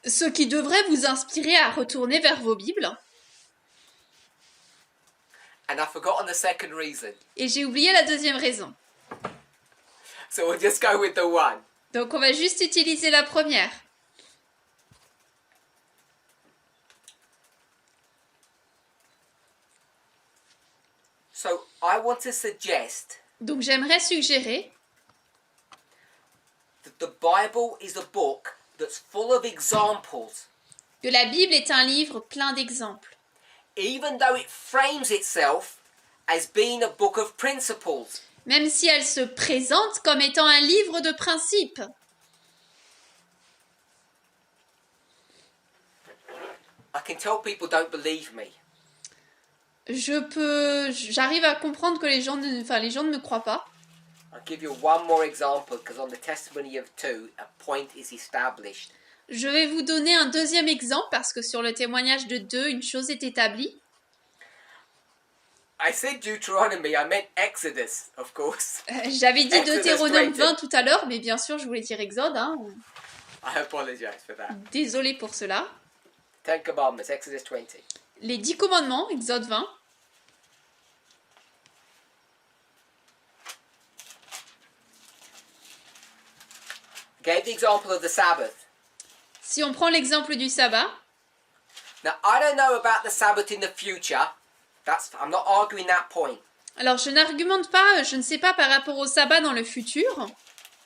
Speaker 1: ce qui devrait vous inspirer à retourner vers vos Bibles.
Speaker 2: and I've forgotten the second reason.
Speaker 1: Et j'ai oublié la deuxième raison.
Speaker 2: So we'll just go with the one.
Speaker 1: Donc on va juste utiliser la première.
Speaker 2: So I want to suggest
Speaker 1: Donc j'aimerais suggérer
Speaker 2: that the Bible is a book that's full of examples,
Speaker 1: que la Bible est un livre plein d'exemples.
Speaker 2: even though it frames itself as being a book of principles.
Speaker 1: Même si elle se présente comme étant un livre de principes.
Speaker 2: I can tell people don't believe me.
Speaker 1: J'arrive à comprendre que les gens ne me croient pas.
Speaker 2: I'll give you one more example because on the testimony of two, a point is established.
Speaker 1: Je vais vous donner un deuxième exemple parce que sur le témoignage de 2, une chose est établie.
Speaker 2: I said Deuteronomy, I meant Exodus, of course.
Speaker 1: J'avais dit
Speaker 2: Exodus
Speaker 1: Deutéronome
Speaker 2: 20.
Speaker 1: 20 tout à l'heure, mais bien sûr, je voulais dire Exode. Hein.
Speaker 2: I apologize for that.
Speaker 1: Désolée pour cela.
Speaker 2: Ten Commandments, Exodus 20.
Speaker 1: Les 10 commandements, Exode 20.
Speaker 2: Gave the example of the Sabbath.
Speaker 1: Si on prend l'exemple du sabbat,
Speaker 2: Now, I don't know about the Sabbath in the future. I'm not arguing that point.
Speaker 1: alors je n'argumente pas, je ne sais pas par rapport au sabbat dans le futur.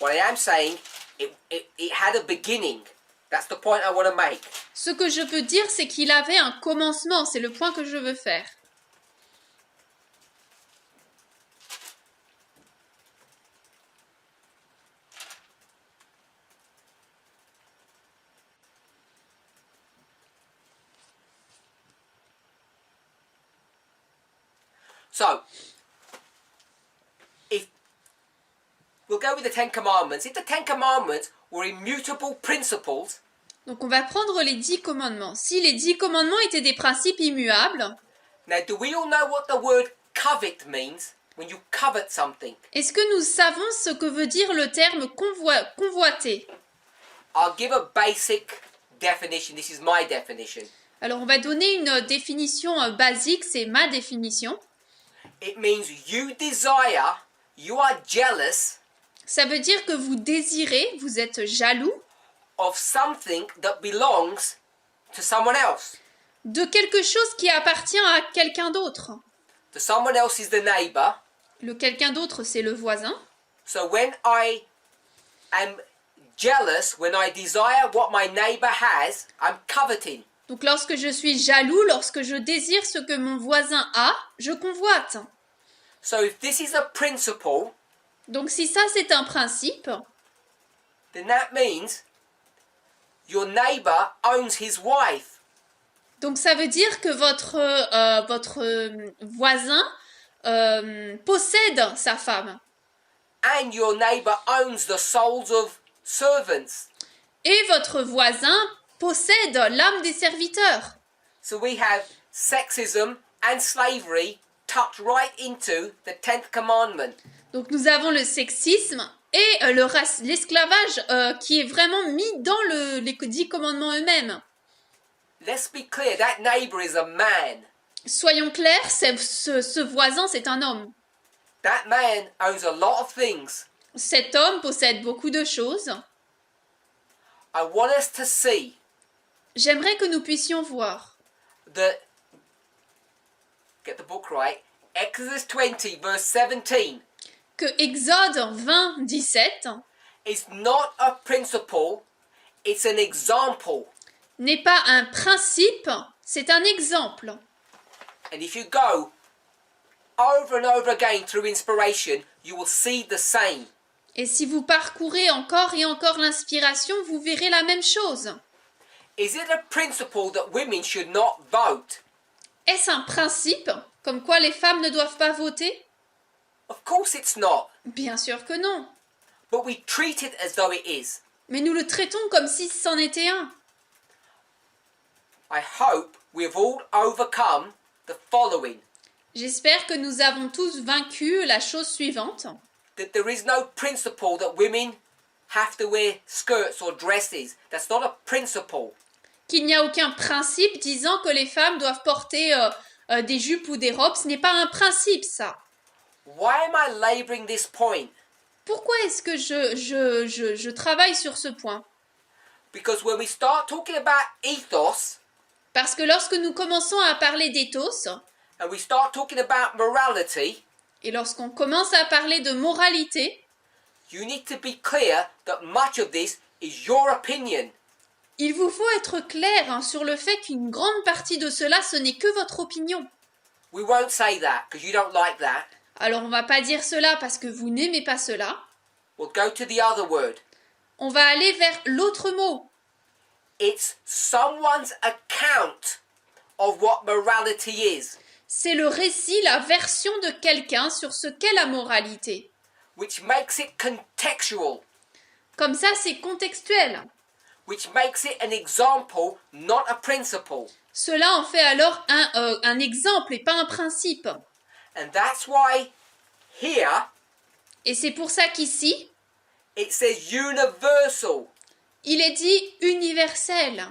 Speaker 2: What I am saying, it had a beginning. That's the point I want to make.
Speaker 1: Ce que je peux dire, c'est qu'il avait un commencement, c'est le point que je veux faire.
Speaker 2: So, if we'll go with the Ten Commandments, if the Ten Commandments were immutable principles,
Speaker 1: Donc on va prendre les 10 commandements. Si les 10 commandements étaient des principes immuables,
Speaker 2: now do we all know what the word covet means? When you covet something.
Speaker 1: est-ce que nous savons ce que veut dire le terme convoiter?
Speaker 2: I'll give a basic definition. This is my definition.
Speaker 1: Alors on va donner une définition basique, c'est ma définition.
Speaker 2: It means you desire, you are jealous
Speaker 1: Ça veut dire que vous désirez, vous êtes jaloux
Speaker 2: of something that belongs to someone else.
Speaker 1: de quelque chose qui appartient à quelqu'un d'autre.
Speaker 2: The someone else is the neighbor.
Speaker 1: Le quelqu'un d'autre, c'est le voisin.
Speaker 2: So when I am jealous, when I desire what my neighbor has, I'm coveting.
Speaker 1: Donc lorsque je suis jaloux, lorsque je désire ce que mon voisin a, je convoite.
Speaker 2: So if this is a principle,
Speaker 1: Donc si ça c'est un principe,
Speaker 2: then that means your neighbor owns his wife.
Speaker 1: donc ça veut dire que votre voisin possède sa femme.
Speaker 2: And your neighbor owns the souls of servants.
Speaker 1: Et votre voisin possède l'âme des serviteurs.
Speaker 2: So we have sexism and slavery tucked right into the 10th commandment.
Speaker 1: Donc nous avons le sexisme et l'esclavage qui est vraiment mis dans les 10 commandements eux-mêmes.
Speaker 2: Let's be clear, that neighbor is a man.
Speaker 1: Soyons clairs, ce voisin c'est un homme.
Speaker 2: That man owns a lot of things.
Speaker 1: Cet homme possède beaucoup de choses.
Speaker 2: I want us to see
Speaker 1: J'aimerais que nous puissions voir
Speaker 2: that, get the book right, Exodus 20 verse 17
Speaker 1: que Exode 20, 17
Speaker 2: is not a principle, it's an example.
Speaker 1: n'est pas un principe, c'est un exemple.
Speaker 2: And if you go over and over again through inspiration, you will see the same.
Speaker 1: Et si vous parcourez encore et encore l'inspiration, vous verrez la même chose.
Speaker 2: Is it a principle that women should not vote?
Speaker 1: Est-ce un principe comme quoi les femmes ne doivent pas voter?
Speaker 2: Of course it's not.
Speaker 1: Bien sûr que non.
Speaker 2: But we treat it as though it is.
Speaker 1: Mais nous le traitons comme si c'en était un.
Speaker 2: I hope we have all overcome the following.
Speaker 1: J'espère que nous avons tous vaincu la chose suivante,
Speaker 2: that there is no principle that women have to wear skirts or dresses. That's not a principle.
Speaker 1: qu'il n'y a aucun principe disant que les femmes doivent porter des jupes ou des robes. Ce n'est pas un principe, ça.
Speaker 2: Why am I laboring this point?
Speaker 1: Pourquoi est-ce que je travaille sur ce point?
Speaker 2: Because when we start talking about ethos,
Speaker 1: Parce que lorsque nous commençons à parler d'éthos,
Speaker 2: and we start talking about morality,
Speaker 1: et lorsqu'on commence à parler de moralité,
Speaker 2: you need to be clear that much of this is your opinion.
Speaker 1: il vous faut être clair sur le fait qu'une grande partie de cela, ce n'est que votre opinion.
Speaker 2: We won't say that because you don't like that.
Speaker 1: Alors on va pas dire cela parce que vous n'aimez pas cela.
Speaker 2: We'll go to the other word.
Speaker 1: On va aller vers l'autre mot.
Speaker 2: It's someone's account of what morality is,
Speaker 1: C'est le récit, la version de quelqu'un sur ce qu'est la moralité.
Speaker 2: which makes it contextual,
Speaker 1: Comme ça, c'est contextuel.
Speaker 2: which makes it an example, not a principle.
Speaker 1: Cela en fait alors un exemple et pas un principe.
Speaker 2: And that's why here
Speaker 1: Et c'est pour ça qu'ici,
Speaker 2: it says universal,
Speaker 1: il est dit universel.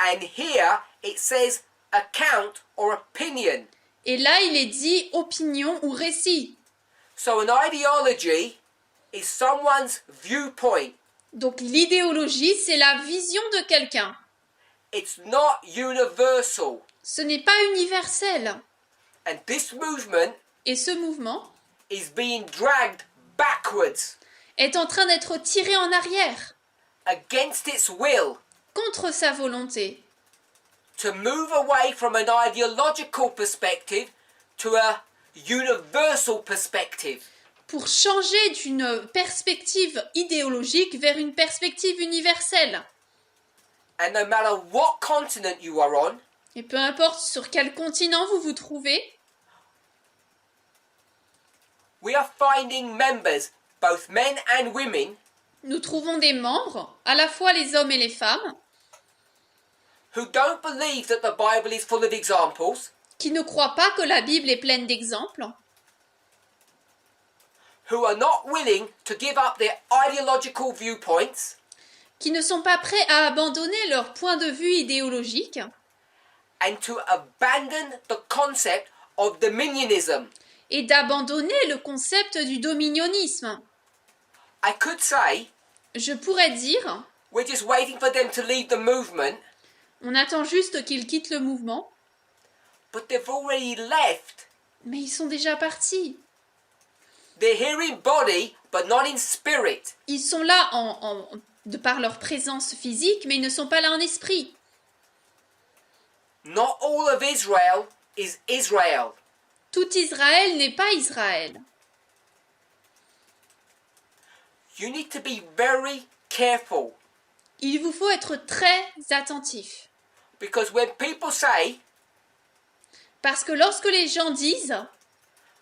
Speaker 2: and here it says account or opinion.
Speaker 1: Et là, il est dit opinion ou récit.
Speaker 2: So an ideology is someone's viewpoint.
Speaker 1: Donc l'idéologie, c'est la vision de quelqu'un.
Speaker 2: It's not universal.
Speaker 1: Ce n'est pas universel.
Speaker 2: And this movement
Speaker 1: Et ce mouvement
Speaker 2: is being dragged backwards
Speaker 1: est en train d'être tiré en arrière,
Speaker 2: against its will
Speaker 1: contre sa volonté,
Speaker 2: to move away from an ideological perspective to a universal perspective.
Speaker 1: pour changer d'une perspective idéologique vers une perspective universelle.
Speaker 2: And no matter what continent you are on,
Speaker 1: Et peu importe sur quel continent vous vous trouvez,
Speaker 2: we are finding members, both men and women,
Speaker 1: nous trouvons des membres, à la fois les hommes et les femmes,
Speaker 2: who don't believe that the Bible is full of examples,
Speaker 1: qui ne croient pas que la Bible est pleine d'exemples,
Speaker 2: who are not willing to give up their ideological viewpoints,
Speaker 1: qui ne sont pas prêts à abandonner leur point de vue idéologique
Speaker 2: and to abandon the concept of dominionism.
Speaker 1: et d'abandonner le concept du dominionnisme.
Speaker 2: I could say,
Speaker 1: Je pourrais dire,
Speaker 2: we're just waiting for them to leave the movement,
Speaker 1: on attend juste qu'ils quittent le mouvement,
Speaker 2: but they've already left.
Speaker 1: mais ils sont déjà partis.
Speaker 2: They're here in body, but not in spirit.
Speaker 1: Ils sont là de par leur présence physique, mais ils ne sont pas là en esprit.
Speaker 2: Not all of Israel is Israel.
Speaker 1: Tout Israël n'est pas Israël.
Speaker 2: You need to be very careful,
Speaker 1: Il vous faut être très attentif.
Speaker 2: because when people say,
Speaker 1: Parce que lorsque les gens disent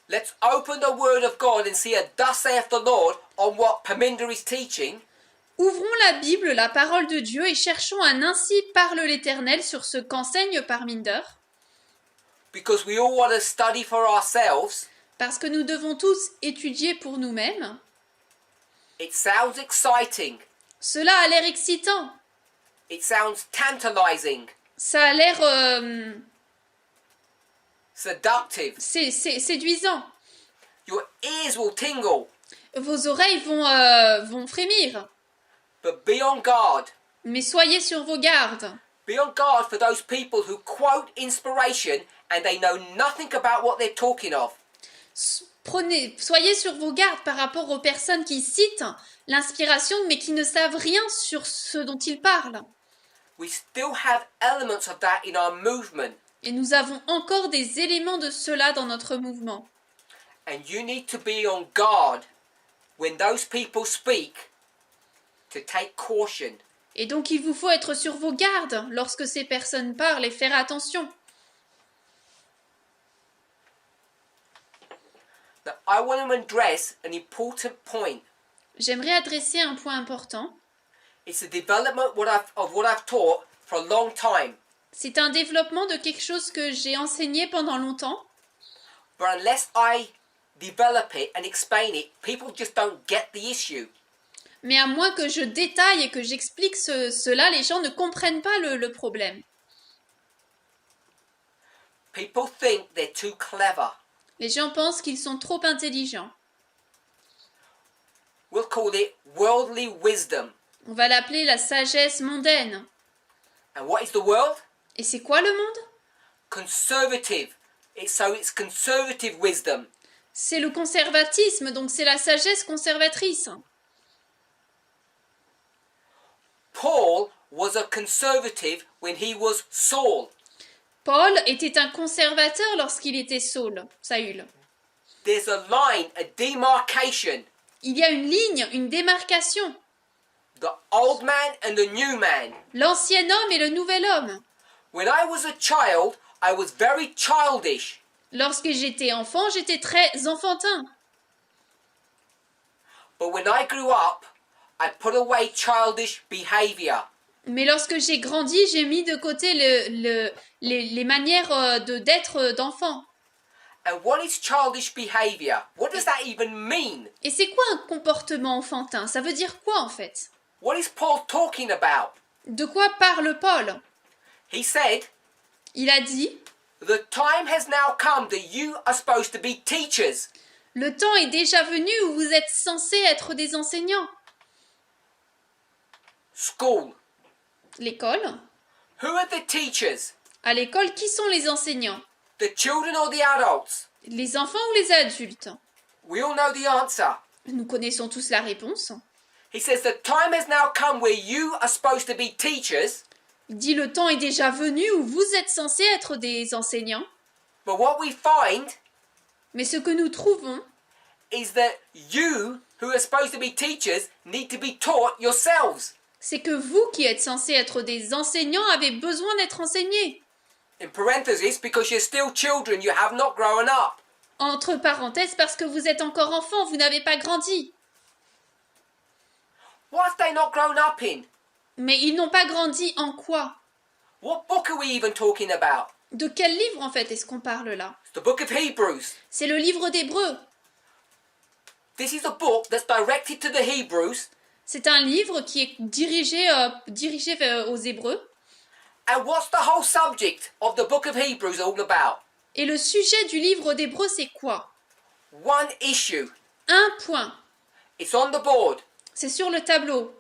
Speaker 2: let's open the Word of God and see a thus saith the Lord on what Parminder is teaching,
Speaker 1: ouvrons la Bible, la parole de Dieu, et cherchons un ainsi parle l'Éternel sur ce qu'enseigne Parminder,
Speaker 2: because we all want to study for ourselves,
Speaker 1: parce que nous devons tous étudier pour nous-mêmes,
Speaker 2: it sounds exciting.
Speaker 1: cela a l'air excitant,
Speaker 2: It sounds tantalizing,
Speaker 1: ça a l'air
Speaker 2: seductive.
Speaker 1: c'est séduisant.
Speaker 2: Your ears will tingle,
Speaker 1: Vos oreilles vont frémir,
Speaker 2: but be on guard.
Speaker 1: mais soyez sur vos gardes.
Speaker 2: Be on guard for those people who quote inspiration and they know nothing about what they're talking of.
Speaker 1: Soyez sur vos gardes par rapport aux personnes qui citent l'inspiration mais qui ne savent rien sur ce dont ils parlent.
Speaker 2: We still have elements of that in our movement,
Speaker 1: Et nous avons encore des éléments de cela dans notre mouvement.
Speaker 2: and you need to be on guard when those people speak to take caution.
Speaker 1: Et donc il vous faut être sur vos gardes lorsque ces personnes parlent et faire attention.
Speaker 2: Now, I want to address an important point.
Speaker 1: J'aimerais adresser un point important.
Speaker 2: It's the development of what I've taught for a long time.
Speaker 1: C'est un développement de quelque chose que j'ai enseigné pendant longtemps.
Speaker 2: But unless I develop it and explain it, people just don't get the issue.
Speaker 1: Mais à moins que je détaille et que j'explique cela, les gens ne comprennent pas le problème.
Speaker 2: People think they're too clever.
Speaker 1: Les gens pensent qu'ils sont trop intelligents.
Speaker 2: We'll call it worldly wisdom.
Speaker 1: On va l'appeler la sagesse mondaine.
Speaker 2: And what is the world?
Speaker 1: Et c'est quoi le monde?
Speaker 2: Conservative. It's conservative wisdom.
Speaker 1: C'est le conservatisme, donc c'est la sagesse conservatrice.
Speaker 2: Paul was a conservative when he was Saul.
Speaker 1: Paul était un conservateur lorsqu'il était Saül.
Speaker 2: There's a line, a demarcation.
Speaker 1: Il y a une ligne, une démarcation.
Speaker 2: The old man and the new man.
Speaker 1: L'ancien homme et le nouvel homme.
Speaker 2: When I was a child, I was very childish.
Speaker 1: Lorsque j'étais enfant, j'étais très enfantin.
Speaker 2: But when I grew up, I put away childish behavior.
Speaker 1: Mais lorsque j'ai grandi, j'ai mis de côté les manières d'être d'enfant.
Speaker 2: And what is childish behavior? What does that even mean?
Speaker 1: Et c'est quoi un comportement enfantin? Ça veut dire quoi en fait?
Speaker 2: What is Paul talking about?
Speaker 1: De quoi parle Paul?
Speaker 2: He said,
Speaker 1: Il a dit,
Speaker 2: the time has now come that you are supposed to be teachers.
Speaker 1: le temps est déjà venu où vous êtes censés être des enseignants.
Speaker 2: School.
Speaker 1: L'école.
Speaker 2: Who are the teachers?
Speaker 1: À l'école, qui sont les enseignants?
Speaker 2: The children or the adults?
Speaker 1: Les enfants ou les adultes?
Speaker 2: We all know the answer.
Speaker 1: Nous connaissons tous la réponse.
Speaker 2: He says the time has now come where you are supposed to be teachers.
Speaker 1: Il dit le temps est déjà venu où vous êtes censés être des enseignants.
Speaker 2: But what we find
Speaker 1: Mais ce que nous trouvons,
Speaker 2: is that you, who are supposed to be teachers, need to be taught yourselves.
Speaker 1: c'est que vous qui êtes censés être des enseignants avez besoin d'être enseignés.
Speaker 2: In parentheses, because you're still children, you have not grown up.
Speaker 1: Entre parenthèses, parce que vous êtes encore enfants, vous n'avez pas grandi.
Speaker 2: What have they not grown up in?
Speaker 1: Mais ils n'ont pas grandi en quoi?
Speaker 2: What book are we even talking about?
Speaker 1: De quel livre en fait est-ce qu'on parle là?
Speaker 2: It's the book of Hebrews.
Speaker 1: C'est le livre d'Hébreux.
Speaker 2: This is a book that's directed to the Hebrews.
Speaker 1: C'est un livre qui est dirigé aux Hébreux.
Speaker 2: And what's the whole subject of the book of Hebrews all about?
Speaker 1: Et le sujet du livre d'Hébreux, c'est quoi?
Speaker 2: One issue.
Speaker 1: Un point.
Speaker 2: It's on the board.
Speaker 1: C'est sur le tableau.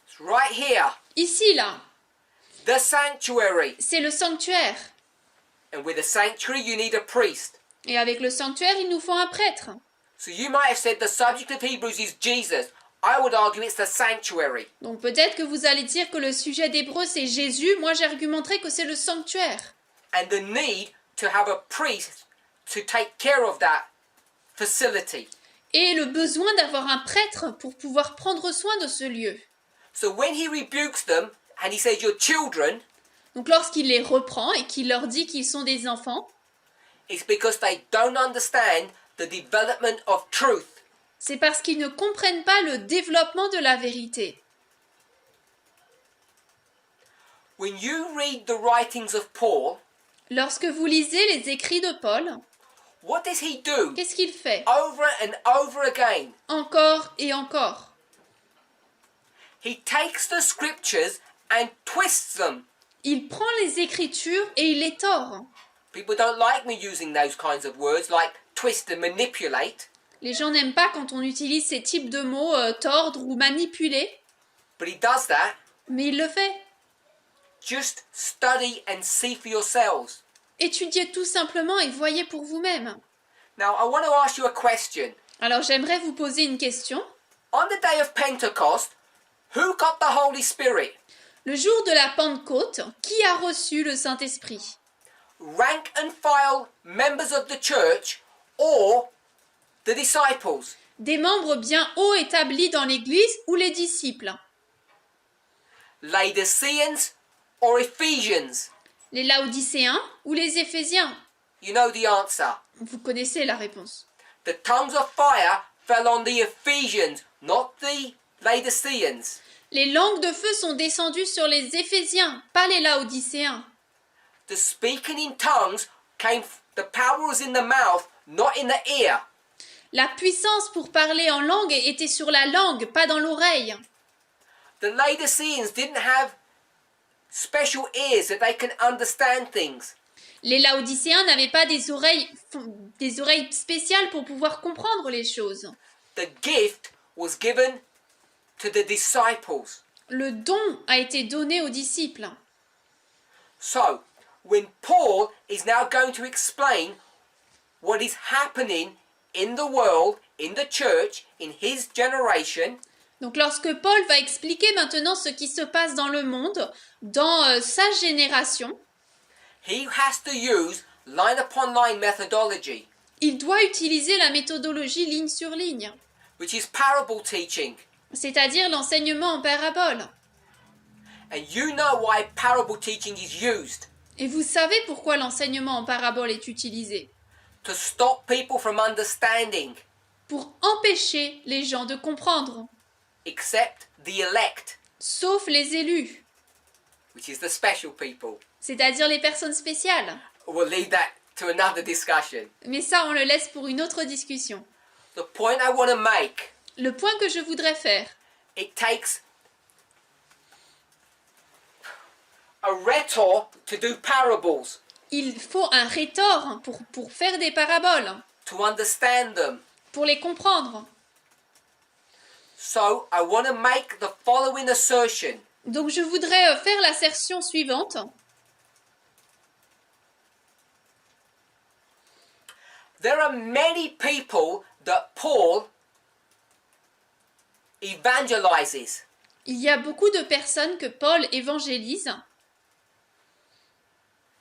Speaker 2: It's right here.
Speaker 1: Ici, là.
Speaker 2: The sanctuary.
Speaker 1: C'est le sanctuaire.
Speaker 2: And with a sanctuary, you need a priest.
Speaker 1: Et avec le sanctuaire, il nous faut un prêtre.
Speaker 2: So you might have said the subject of Hebrews is Jesus. I would argue it's the sanctuary.
Speaker 1: Donc peut-être que vous allez dire que le sujet d'Hébreux, c'est Jésus. Moi, j'argumenterai que c'est le sanctuaire.
Speaker 2: And the need to have a priest to take care of that facility.
Speaker 1: Et le besoin d'avoir un prêtre pour pouvoir prendre soin de ce lieu.
Speaker 2: So when he rebukes them and he says you're children,
Speaker 1: Donc lorsqu'il les reprend et qu'il leur dit qu'ils sont des enfants,
Speaker 2: it's because they don't understand the development of truth.
Speaker 1: c'est parce qu'ils ne comprennent pas le développement de la vérité.
Speaker 2: When you read the writings of Paul,
Speaker 1: Lorsque vous lisez les écrits de Paul,
Speaker 2: what does he do?
Speaker 1: qu'est-ce qu'il fait?
Speaker 2: Over and over again.
Speaker 1: Encore et encore.
Speaker 2: He takes the scriptures and twists them.
Speaker 1: Il prend les Écritures et il les tord.
Speaker 2: People don't like me using those kinds of words like twist and manipulate,
Speaker 1: Les gens n'aiment pas quand on utilise ces types de mots, tordre ou manipuler,
Speaker 2: but he does that.
Speaker 1: mais il le fait.
Speaker 2: Just study and see for yourselves.
Speaker 1: Étudiez tout simplement et voyez pour vous-même.
Speaker 2: Now, I want to ask you a question.
Speaker 1: Alors j'aimerais vous poser une question.
Speaker 2: On the day of Pentecost, who got the Holy Spirit?
Speaker 1: Le jour de la Pentecôte, qui a reçu le Saint-Esprit?
Speaker 2: Rank and file members of the church or the disciples?
Speaker 1: Des membres bien haut établis dans l'Église ou les disciples?
Speaker 2: Laodiceans or Ephesians?
Speaker 1: Les Laodicéens ou les Éphésiens?
Speaker 2: You know the answer.
Speaker 1: Vous connaissez la réponse.
Speaker 2: The tongues of fire fell on the Ephesians, not the Laodiceans.
Speaker 1: Les langues de feu sont descendues sur les Éphésiens, pas les Laodicéens.
Speaker 2: the speaking in tongues the power was in the mouth, not in the ear.
Speaker 1: La puissance pour parler en langue était sur la langue, pas dans l'oreille.
Speaker 2: The Laodiceans didn't have special ears that they can understand things.
Speaker 1: Les Laodicéens n'avaient pas des oreilles spéciales pour pouvoir comprendre les choses.
Speaker 2: The gift was given to the disciples.
Speaker 1: Le don a été donné aux disciples.
Speaker 2: So, when Paul is now going to explain what is happening in the world, in the church, in his generation,
Speaker 1: Donc lorsque Paul va expliquer maintenant ce qui se passe dans le monde, dans sa génération,
Speaker 2: he has to use line upon line methodology,
Speaker 1: il doit utiliser la méthodologie ligne sur ligne,
Speaker 2: which is parable teaching.
Speaker 1: c'est-à-dire l'enseignement en parabole.
Speaker 2: And you know why parable teaching is used.
Speaker 1: Et vous savez pourquoi l'enseignement en parabole est utilisé?
Speaker 2: To stop people from understanding.
Speaker 1: Pour empêcher les gens de comprendre.
Speaker 2: Except the elect.
Speaker 1: Sauf les élus.
Speaker 2: Which is the special people.
Speaker 1: C'est-à-dire les personnes spéciales.
Speaker 2: We'll leave that to another discussion.
Speaker 1: Mais ça, on le laisse pour une autre discussion.
Speaker 2: The point I want to make.
Speaker 1: Le point que je voudrais faire.
Speaker 2: It takes a rhetor to do parables.
Speaker 1: Il faut un rhétor pour faire des paraboles.
Speaker 2: To understand them.
Speaker 1: Pour les comprendre.
Speaker 2: So, I want to make the following assertion.
Speaker 1: Donc je voudrais faire l'assertion suivante.
Speaker 2: There are many people that Paul evangelizes.
Speaker 1: Il y a beaucoup de personnes que Paul évangélise.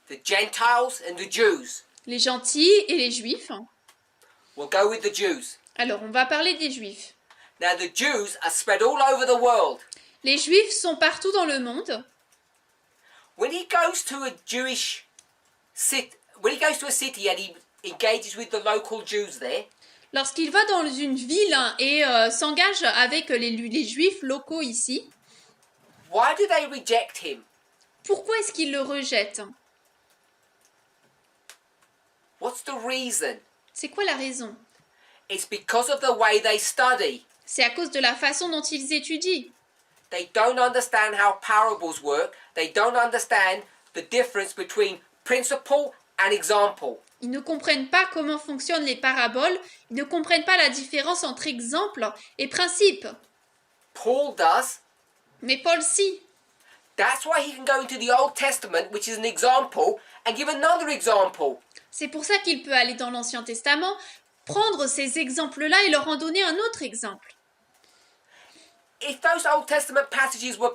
Speaker 2: The Gentiles and the Jews.
Speaker 1: Les gentils et les juifs.
Speaker 2: We'll go with the Jews.
Speaker 1: Alors, on va parler des juifs.
Speaker 2: Now the Jews are spread all over the world.
Speaker 1: Les juifs sont partout dans le monde.
Speaker 2: When he goes to a city and he engages with the local Jews there,
Speaker 1: Lorsqu'il va dans une ville et s'engage avec les juifs locaux ici,
Speaker 2: why do they reject him?
Speaker 1: pourquoi est-ce qu'ils le rejettent?
Speaker 2: What's the reason?
Speaker 1: C'est quoi la raison?
Speaker 2: It's because of the way they study.
Speaker 1: C'est à cause de la façon dont ils étudient.
Speaker 2: They don't understand how parables work. They don't understand the difference between principle and example.
Speaker 1: Ils ne comprennent pas comment fonctionnent les paraboles. Ils ne comprennent pas la différence entre exemple et principe.
Speaker 2: Paul does.
Speaker 1: Mais Paul, si.
Speaker 2: That's why he can go into the Old Testament, which is an example, and give another example.
Speaker 1: C'est pour ça qu'il peut aller dans l'Ancien Testament, prendre ces exemples-là et leur en donner un autre exemple.
Speaker 2: If those Old Testament passages were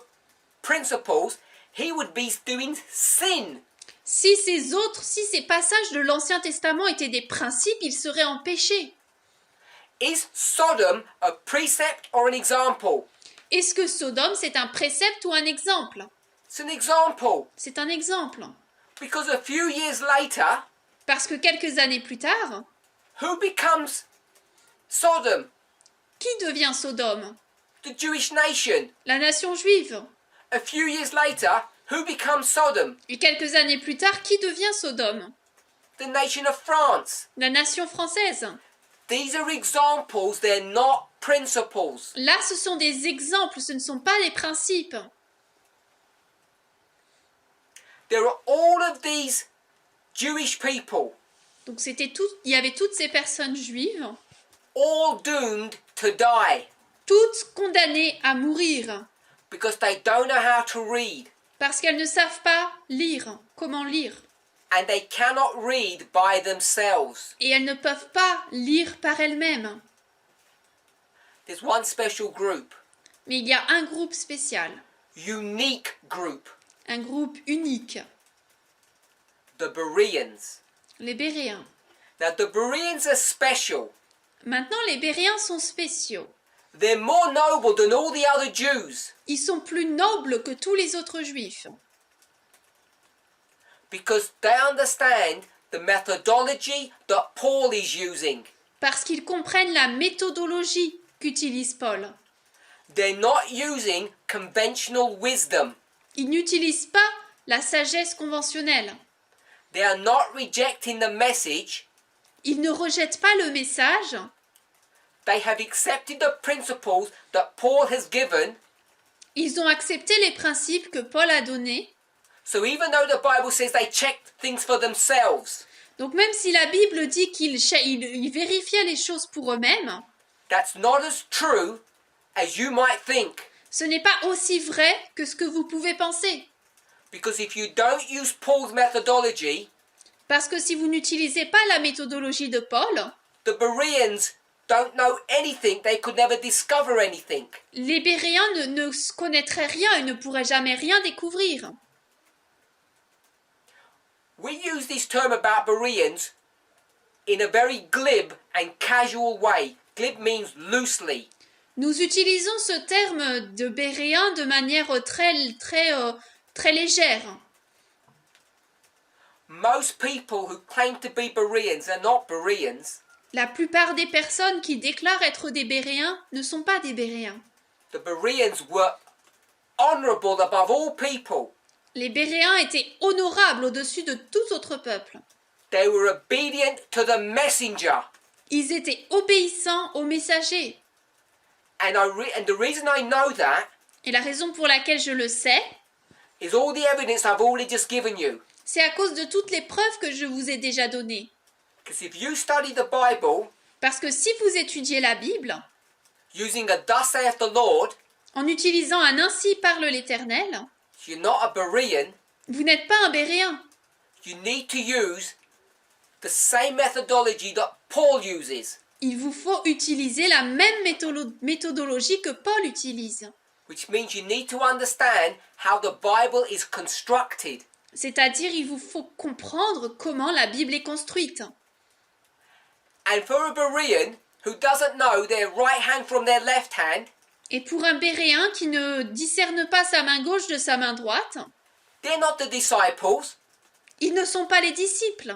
Speaker 2: principles, he would be doing sin.
Speaker 1: Si ces passages de l'Ancien Testament étaient des principes, ils seraient en péché.
Speaker 2: Is Sodom a precept or an example?
Speaker 1: Est-ce que Sodome, c'est un précepte ou un exemple?
Speaker 2: It's an example.
Speaker 1: C'est un exemple.
Speaker 2: Because a few years later,
Speaker 1: Parce que quelques années plus tard,
Speaker 2: who becomes Sodom?
Speaker 1: qui devient Sodome?
Speaker 2: The Jewish nation.
Speaker 1: La nation juive.
Speaker 2: A few years later, who becomes Sodom?
Speaker 1: Et quelques années plus tard, qui devient Sodome?
Speaker 2: The nation of France.
Speaker 1: La nation française.
Speaker 2: These are examples, they're not principles.
Speaker 1: Là, ce sont des exemples, ce ne sont pas des principes.
Speaker 2: There are all of these Jewish people,
Speaker 1: Donc il y avait toutes ces personnes juives,
Speaker 2: all doomed to die
Speaker 1: toutes condamnées à mourir,
Speaker 2: because they don't know how to read
Speaker 1: parce qu'elles ne savent pas lire, comment lire.
Speaker 2: and they cannot read by themselves.
Speaker 1: Et elles ne peuvent pas lire par elles-mêmes.
Speaker 2: There's one special group,
Speaker 1: Mais il y a un groupe spécial,
Speaker 2: unique group,
Speaker 1: un groupe unique,
Speaker 2: the Bereans.
Speaker 1: les Béréens.
Speaker 2: Now the Bereans are special.
Speaker 1: Maintenant, les Béréens sont spéciaux.
Speaker 2: They're more noble than all the other Jews
Speaker 1: Ils sont plus nobles que tous les autres juifs.
Speaker 2: because they understand the methodology that Paul is using.
Speaker 1: Parce qu'ils comprennent la méthodologie qu'utilise Paul.
Speaker 2: They're not using conventional wisdom.
Speaker 1: Ils n'utilisent pas la sagesse conventionnelle.
Speaker 2: They are not rejecting the message.
Speaker 1: Ils ne rejettent pas le message.
Speaker 2: They have accepted the principles that Paul has given.
Speaker 1: Ils ont accepté les principes que Paul a donnés.
Speaker 2: So even though the Bible says they checked things for themselves,
Speaker 1: Donc même si la Bible dit qu'ils vérifiaient les choses pour eux-mêmes,
Speaker 2: that's not as true as you might think.
Speaker 1: ce n'est pas aussi vrai que ce que vous pouvez penser.
Speaker 2: Because if you don't use Paul's methodology,
Speaker 1: Parce que si vous n'utilisez pas la méthodologie de Paul,
Speaker 2: the Bereans don't know anything. They could never discover anything.
Speaker 1: les Béréens ne connaîtraient rien et ne pourraient jamais rien découvrir.
Speaker 2: We use this term about Bereans in a very glib and casual way. Glib means loosely.
Speaker 1: Nous utilisons ce terme de Béréen de manière très légère.
Speaker 2: Most people who claim to be Bereans are not Bereans.
Speaker 1: La plupart des personnes qui déclarent être des Béréens ne sont pas des Béréens.
Speaker 2: The Bereans were honorable above all people.
Speaker 1: Les Béréens étaient honorables au-dessus de tout autre peuple.
Speaker 2: They were obedient to the messenger.
Speaker 1: Ils étaient obéissants aux messagers.
Speaker 2: And the reason I know that
Speaker 1: Et la raison pour laquelle je le sais,
Speaker 2: is all the evidence I've already just given you.
Speaker 1: c'est à cause de toutes les preuves que je vous ai déjà données.
Speaker 2: Because if you study the Bible
Speaker 1: Parce que si vous étudiez la Bible,
Speaker 2: using a thus saith the Lord,
Speaker 1: en utilisant un ainsi parle l'Éternel,
Speaker 2: you're not a Berean.
Speaker 1: vous n'êtes pas un Béréen.
Speaker 2: You need to use the same methodology that Paul uses,
Speaker 1: Il vous faut utiliser la même méthodologie que Paul utilise.
Speaker 2: which means you need to understand how the Bible is constructed.
Speaker 1: C'est-à-dire, il vous faut comprendre comment la Bible est construite.
Speaker 2: And for a Berean who doesn't know their right hand from their left hand,
Speaker 1: Et pour un Béréen qui ne discerne pas sa main gauche de sa main droite,
Speaker 2: they're not the disciples.
Speaker 1: ils ne sont pas les disciples.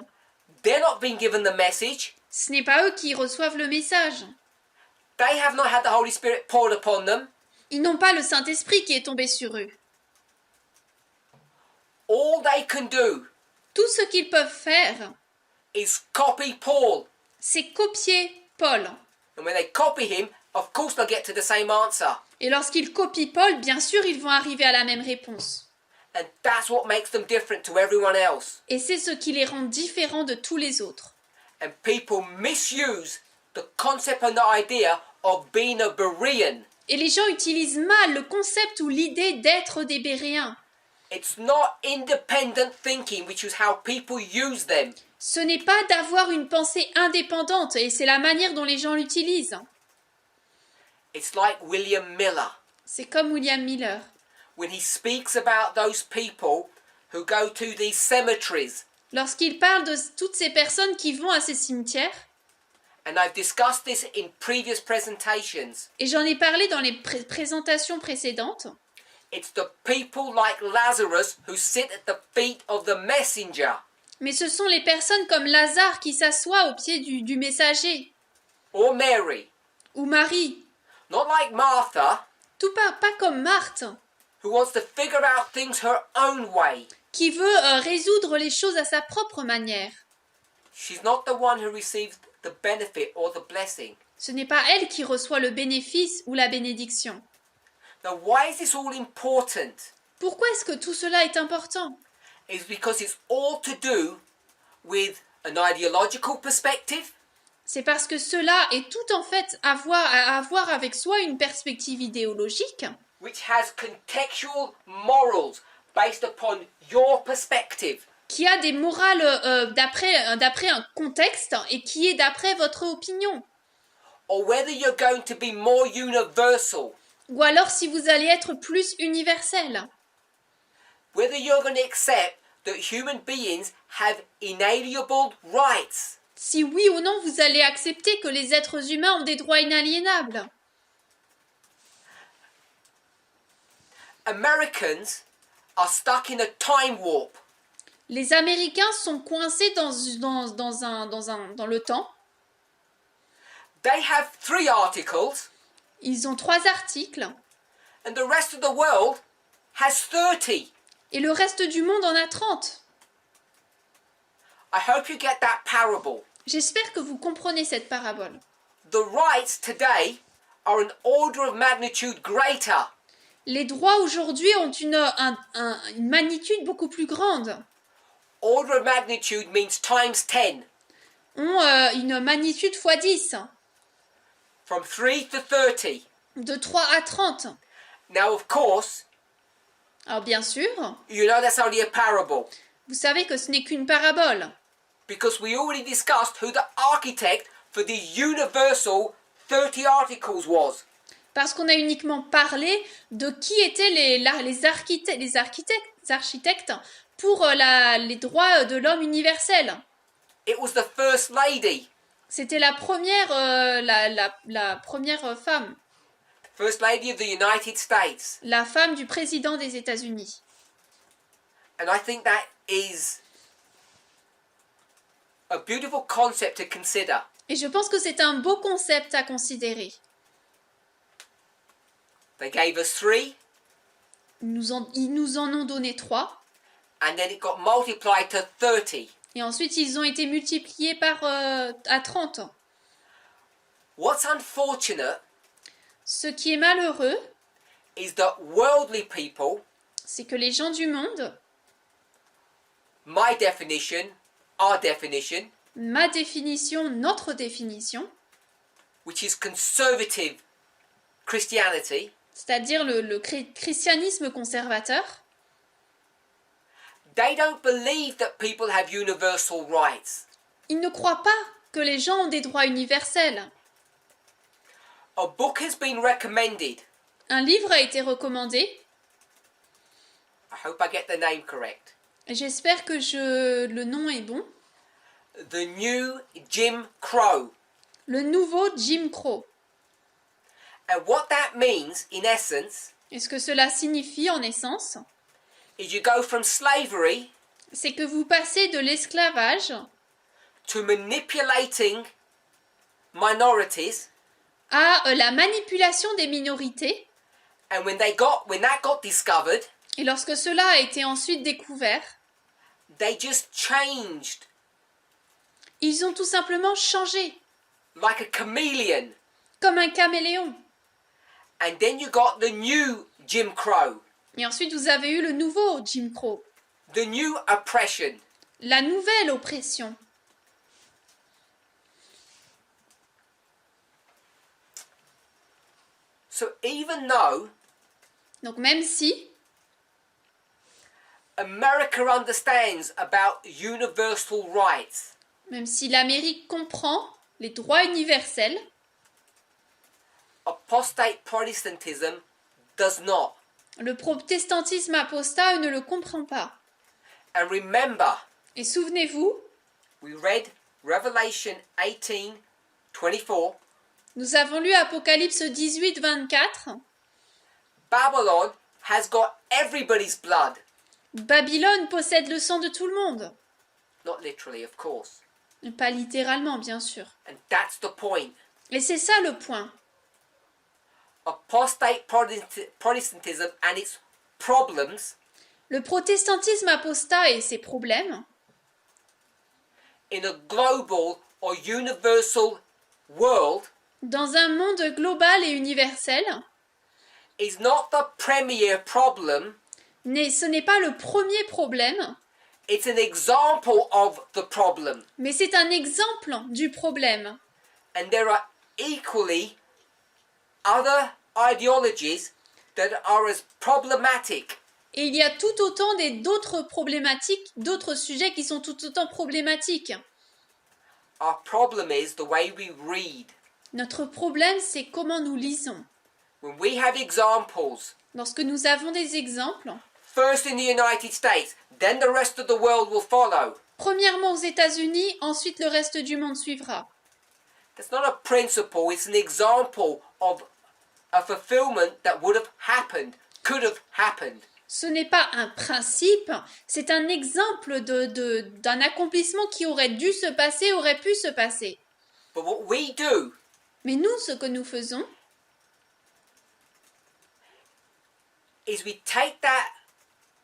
Speaker 2: They're not being given the message.
Speaker 1: Ce n'est pas eux qui reçoivent le message.
Speaker 2: They have not had the Holy Spirit poured upon them.
Speaker 1: Ils n'ont pas le Saint-Esprit qui est tombé sur eux.
Speaker 2: All they can do
Speaker 1: Tout ce qu'ils peuvent faire,
Speaker 2: is copy Paul.
Speaker 1: c'est copier Paul.
Speaker 2: And when they copy him, of course they'll get to the same answer.
Speaker 1: Et lorsqu'ils copient Paul, bien sûr, ils vont arriver à la même réponse.
Speaker 2: And that's what makes them different to everyone else.
Speaker 1: Et c'est ce qui les rend différents de tous les autres.
Speaker 2: And people misuse the concept and the idea of being a Berean.
Speaker 1: Et les gens utilisent mal le concept ou l'idée d'être des Béréens.
Speaker 2: It's not independent thinking, which is how people use them.
Speaker 1: Ce n'est pas d'avoir une pensée indépendante, et c'est la manière dont les gens l'utilisent.
Speaker 2: It's like William Miller.
Speaker 1: C'est comme William Miller.
Speaker 2: When he speaks about those people who go to these cemeteries,
Speaker 1: Lorsqu'il parle de toutes ces personnes qui vont à ces cimetières,
Speaker 2: and I've discussed this in previous presentations,
Speaker 1: et j'en ai parlé dans les présentations précédentes,
Speaker 2: it's the people like Lazarus who sit at the feet of the messenger,
Speaker 1: mais ce sont les personnes comme Lazare qui s'assoient au pied du messager,
Speaker 2: or Mary,
Speaker 1: ou Marie,
Speaker 2: not like Martha,
Speaker 1: tout pas comme Marthe,
Speaker 2: who wants to figure out things her own way.
Speaker 1: qui veut résoudre les choses à sa propre manière.
Speaker 2: She's not the one who receives the benefit or the blessing.
Speaker 1: Ce n'est pas elle qui reçoit le bénéfice ou la bénédiction.
Speaker 2: Now, why is this all important?
Speaker 1: Pourquoi est-ce que tout cela est important?
Speaker 2: It's because it's all to do with an ideological perspective,
Speaker 1: C'est parce que cela est tout en fait à voir avec soit une perspective idéologique,
Speaker 2: which has contextual morals based upon your perspective,
Speaker 1: qui a des morales d'après un contexte et qui est d'après votre opinion.
Speaker 2: or whether you're going to be more universal,
Speaker 1: Ou alors si vous allez être plus universel.
Speaker 2: whether you're going to accept that human beings have inalienable rights.
Speaker 1: Si oui ou non vous allez accepter que les êtres humains ont des droits inaliénables.
Speaker 2: Americans are stuck in a time warp.
Speaker 1: Les Américains sont coincés dans le temps.
Speaker 2: They have 3 articles,
Speaker 1: Ils ont 3 articles
Speaker 2: and the rest of the world has 30.
Speaker 1: et le reste du monde en a 30.
Speaker 2: I hope you get that parable.
Speaker 1: J'espère que vous comprenez cette parabole.
Speaker 2: The rights today are an order of magnitude greater.
Speaker 1: Les droits aujourd'hui ont une magnitude beaucoup plus grande,
Speaker 2: Order of magnitude means times 10.
Speaker 1: ont une magnitude x 10,
Speaker 2: From 3 to 30.
Speaker 1: de 3 à 30.
Speaker 2: Now, of course,
Speaker 1: Alors bien sûr,
Speaker 2: you know that's only a parable.
Speaker 1: vous savez que ce n'est qu'une parabole,
Speaker 2: Because we already discussed who the architect for the universal 30 articles was.
Speaker 1: parce qu'on a uniquement parlé de qui étaient les architectes pour les droits de l'homme universel.
Speaker 2: It was the First Lady.
Speaker 1: C'était la première, la première femme,
Speaker 2: First Lady of the United States.
Speaker 1: la femme du président des États-Unis.
Speaker 2: And I think that is a beautiful concept to consider.
Speaker 1: Et je pense que c'est un beau concept à considérer.
Speaker 2: They gave us 3,
Speaker 1: Ils nous en ont donné 3,
Speaker 2: and then it got multiplied to 30.
Speaker 1: et ensuite ils ont été multipliés par à 30.
Speaker 2: What's unfortunate
Speaker 1: Ce qui est malheureux,
Speaker 2: is that worldly people,
Speaker 1: c'est que les gens du monde,
Speaker 2: my definition, our definition,
Speaker 1: ma définition, notre définition,
Speaker 2: which is conservative Christianity,
Speaker 1: c'est-à-dire le christianisme conservateur,
Speaker 2: they don't believe that people have universal rights.
Speaker 1: ils ne croient pas que les gens ont des droits universels.
Speaker 2: A book has been recommended.
Speaker 1: Un livre a été recommandé,
Speaker 2: I hope I get the name correct.
Speaker 1: j'espère que le nom est bon,
Speaker 2: The New Jim Crow.
Speaker 1: le nouveau Jim Crow.
Speaker 2: And what that means, in essence,
Speaker 1: Et ce que cela signifie en essence,
Speaker 2: is you go from slavery
Speaker 1: c'est que vous passez de l'esclavage
Speaker 2: to manipulating minorities,
Speaker 1: à la manipulation des minorités.
Speaker 2: and when that got discovered,
Speaker 1: Et lorsque cela a été ensuite découvert,
Speaker 2: they just changed
Speaker 1: ils ont tout simplement changé,
Speaker 2: like a chameleon.
Speaker 1: comme un caméléon.
Speaker 2: And then you got the new Jim Crow,
Speaker 1: Et ensuite, vous avez eu le nouveau Jim Crow,
Speaker 2: the new oppression.
Speaker 1: la nouvelle oppression.
Speaker 2: So even though
Speaker 1: Donc même si
Speaker 2: America understands about universal rights,
Speaker 1: l'Amérique comprend les droits universels,
Speaker 2: apostate Protestantism does not.
Speaker 1: le protestantisme apostat ne le comprend pas.
Speaker 2: And remember,
Speaker 1: Et souvenez-vous,
Speaker 2: we read Revelation 18:24.
Speaker 1: nous avons lu Apocalypse 18, 24.
Speaker 2: Babylon has got everybody's blood.
Speaker 1: Babylone possède le sang de tout le monde.
Speaker 2: Not literally, of course.
Speaker 1: Pas littéralement, bien sûr.
Speaker 2: And that's the point.
Speaker 1: Et c'est ça le point.
Speaker 2: Apostate Protestantism and its problems
Speaker 1: Le protestantisme apostat et ses problèmes,
Speaker 2: in a global or universal world
Speaker 1: dans un monde global et universel,
Speaker 2: is not the premier problem.
Speaker 1: ce n'est pas le premier problème,
Speaker 2: It's an example of the problem.
Speaker 1: mais c'est un exemple du problème.
Speaker 2: And there are equally other ideologies that are as problematic.
Speaker 1: Et il y a tout autant d'autres problématiques, d'autres sujets qui sont tout autant problématiques.
Speaker 2: Our problem is the way we read.
Speaker 1: Notre problème, c'est comment nous lisons.
Speaker 2: When we have examples,
Speaker 1: Lorsque nous avons des exemples,
Speaker 2: first in the United States, then the rest of the world will follow.
Speaker 1: premièrement aux États-Unis, ensuite le reste du monde suivra.
Speaker 2: That's not a principle, it's an example of a fulfillment that would have happened, could have happened.
Speaker 1: Ce n'est pas un principe, c'est un exemple d'un accomplissement qui aurait dû se passer, aurait pu se passer.
Speaker 2: But what we do
Speaker 1: Mais nous, ce que nous faisons,
Speaker 2: is we take that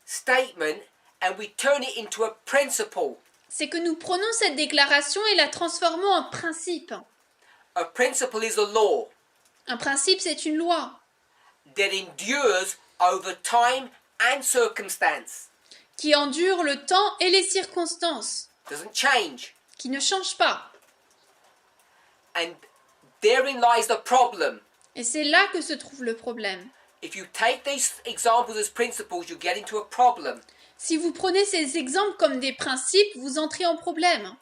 Speaker 2: statement and we turn it into a principle.
Speaker 1: c'est que nous prenons cette déclaration et la transformons en principe.
Speaker 2: A principle is a law
Speaker 1: Un principe, c'est une loi
Speaker 2: that endures over time and circumstance.
Speaker 1: qui endure le temps et les circonstances,
Speaker 2: Doesn't change.
Speaker 1: qui ne change pas.
Speaker 2: And therein lies the problem.
Speaker 1: Et c'est là que se trouve le problème.
Speaker 2: If you take these examples as principles, you get into a problem.
Speaker 1: Si vous prenez ces exemples comme des principes, vous entrez en problème.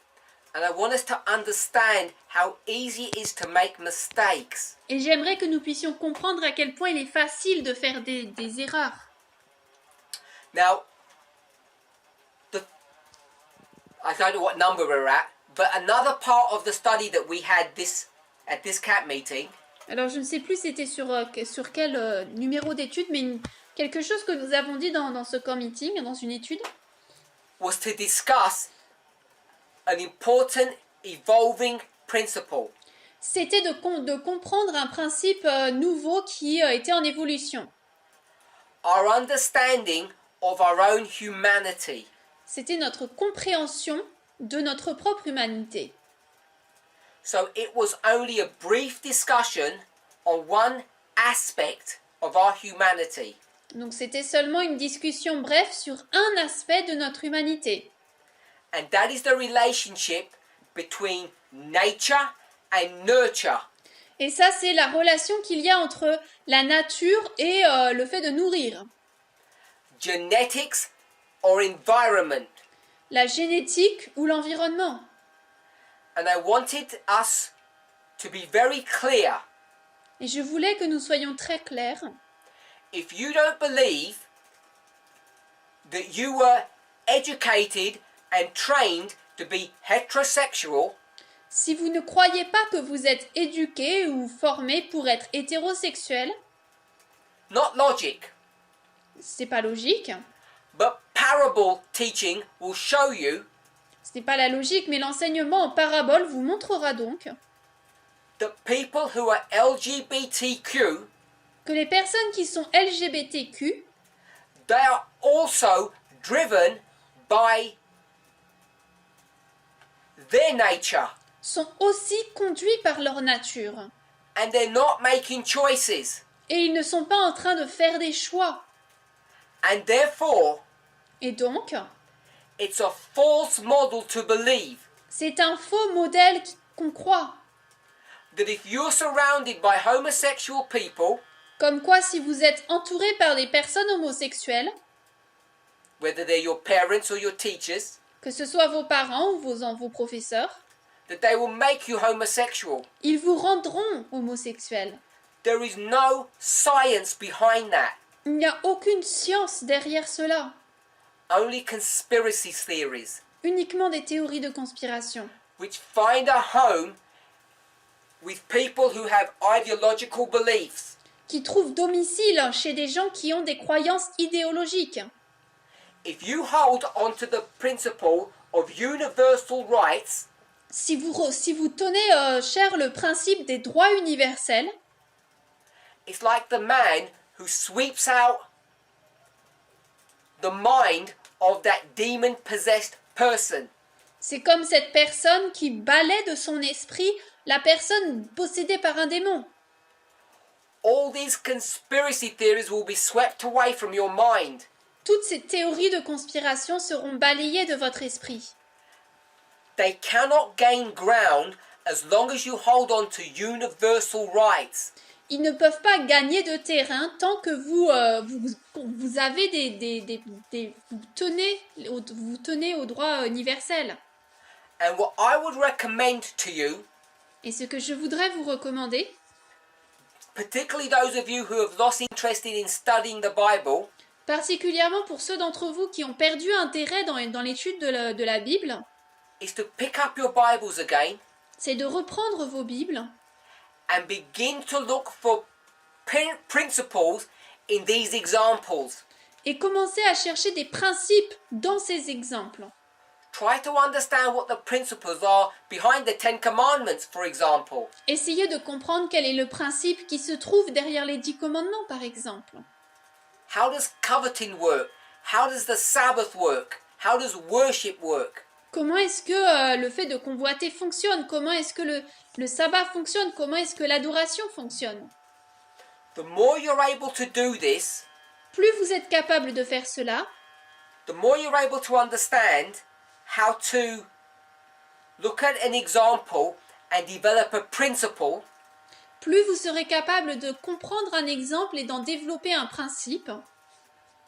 Speaker 2: And I want us to understand how easy it is to make mistakes.
Speaker 1: Et j'aimerais que nous puissions comprendre à quel point il est facile de faire des erreurs.
Speaker 2: Now, I don't know what number we're at, but another part of the study that we had at this camp meeting
Speaker 1: Alors je ne sais plus c'était sur quel numéro d'étude, mais quelque chose que nous avons dit dans ce camp meeting, dans une étude,
Speaker 2: was to discuss an important evolving principle.
Speaker 1: c'était de comprendre un principe nouveau qui était en évolution.
Speaker 2: Our understanding of our own humanity.
Speaker 1: C'était notre compréhension de notre propre humanité.
Speaker 2: So it was only a brief discussion on one aspect of our humanity.
Speaker 1: Donc c'était seulement une discussion brève sur un aspect de notre humanité.
Speaker 2: And that is the relationship between nature and nurture.
Speaker 1: Et ça, c'est la relation qu'il y a entre la nature et le fait de nourrir.
Speaker 2: Genetics or environment.
Speaker 1: La génétique ou l'environnement.
Speaker 2: And I wanted us to be very clear.
Speaker 1: Et je voulais que nous soyons très clairs.
Speaker 2: If you don't believe that you were educated and trained to be heterosexual,
Speaker 1: Si vous ne croyez pas que vous êtes éduqué ou formé pour être hétérosexuel,
Speaker 2: not logic,
Speaker 1: c'est pas logique.
Speaker 2: but parable teaching will show you
Speaker 1: Ce n'est pas la logique, mais l'enseignement en parabole vous montrera donc
Speaker 2: that people who are LGBTQ,
Speaker 1: que les personnes qui sont LGBTQ,
Speaker 2: they are also driven by their nature,
Speaker 1: sont aussi conduits par leur nature.
Speaker 2: and they're not making choices,
Speaker 1: Et ils ne sont pas en train de faire des choix.
Speaker 2: and therefore
Speaker 1: Et donc,
Speaker 2: it's a false model to believe
Speaker 1: c'est un faux modèle qu'on croit.
Speaker 2: that if you're surrounded by homosexual people,
Speaker 1: Comme quoi, si vous êtes entouré par des personnes homosexuelles,
Speaker 2: whether they're your parents or your teachers,
Speaker 1: que ce soit vos parents ou vos professeurs,
Speaker 2: that they will make you homosexual.
Speaker 1: ils vous rendront homosexuels.
Speaker 2: There is no science behind that,
Speaker 1: Il n'y a aucune science derrière cela,
Speaker 2: only conspiracy theories
Speaker 1: uniquement des théories de conspiration,
Speaker 2: which find a home with people who have ideological beliefs.
Speaker 1: qui trouvent domicile chez des gens qui ont des croyances idéologiques.
Speaker 2: If you hold onto the principle of universal rights,
Speaker 1: Si vous tenez cher le principe des droits universels,
Speaker 2: it's like the man who sweeps out the mind of that demon-possessed person.
Speaker 1: c'est comme cette personne qui balaie de son esprit la personne possédée par un démon.
Speaker 2: All these conspiracy theories will be swept away from your mind.
Speaker 1: Toutes ces théories de conspiration seront balayées de votre esprit.
Speaker 2: They cannot gain ground as long as you hold on to universal rights.
Speaker 1: Ils ne peuvent pas gagner de terrain tant que vous avez vous tenez aux droits universels.
Speaker 2: And what I would recommend to you,
Speaker 1: Et ce que je voudrais vous recommander,
Speaker 2: particularly those of you who have lost interest in studying the Bible,
Speaker 1: particulièrement pour ceux d'entre vous qui ont perdu intérêt dans l'étude de la Bible,
Speaker 2: is to pick up your Bibles again
Speaker 1: c'est de reprendre vos Bibles
Speaker 2: and begin to look for principles in these examples.
Speaker 1: et commencer à chercher des principes dans ces exemples.
Speaker 2: Try to understand what the principles are behind the Ten Commandments, for example.
Speaker 1: Essayez de comprendre quel est le principe qui se trouve derrière les 10 commandements, par exemple.
Speaker 2: How does coveting work? How does the Sabbath work? How does worship work?
Speaker 1: Comment est-ce que le fait de convoiter fonctionne? Comment est-ce que le sabbat fonctionne? Comment est-ce que l'adoration fonctionne?
Speaker 2: The more you're able to do this,
Speaker 1: Plus vous êtes capable de faire cela,
Speaker 2: the more you're able to understand how to look at an example and develop a principle,
Speaker 1: plus vous serez capable de comprendre un exemple et d'en développer un principe,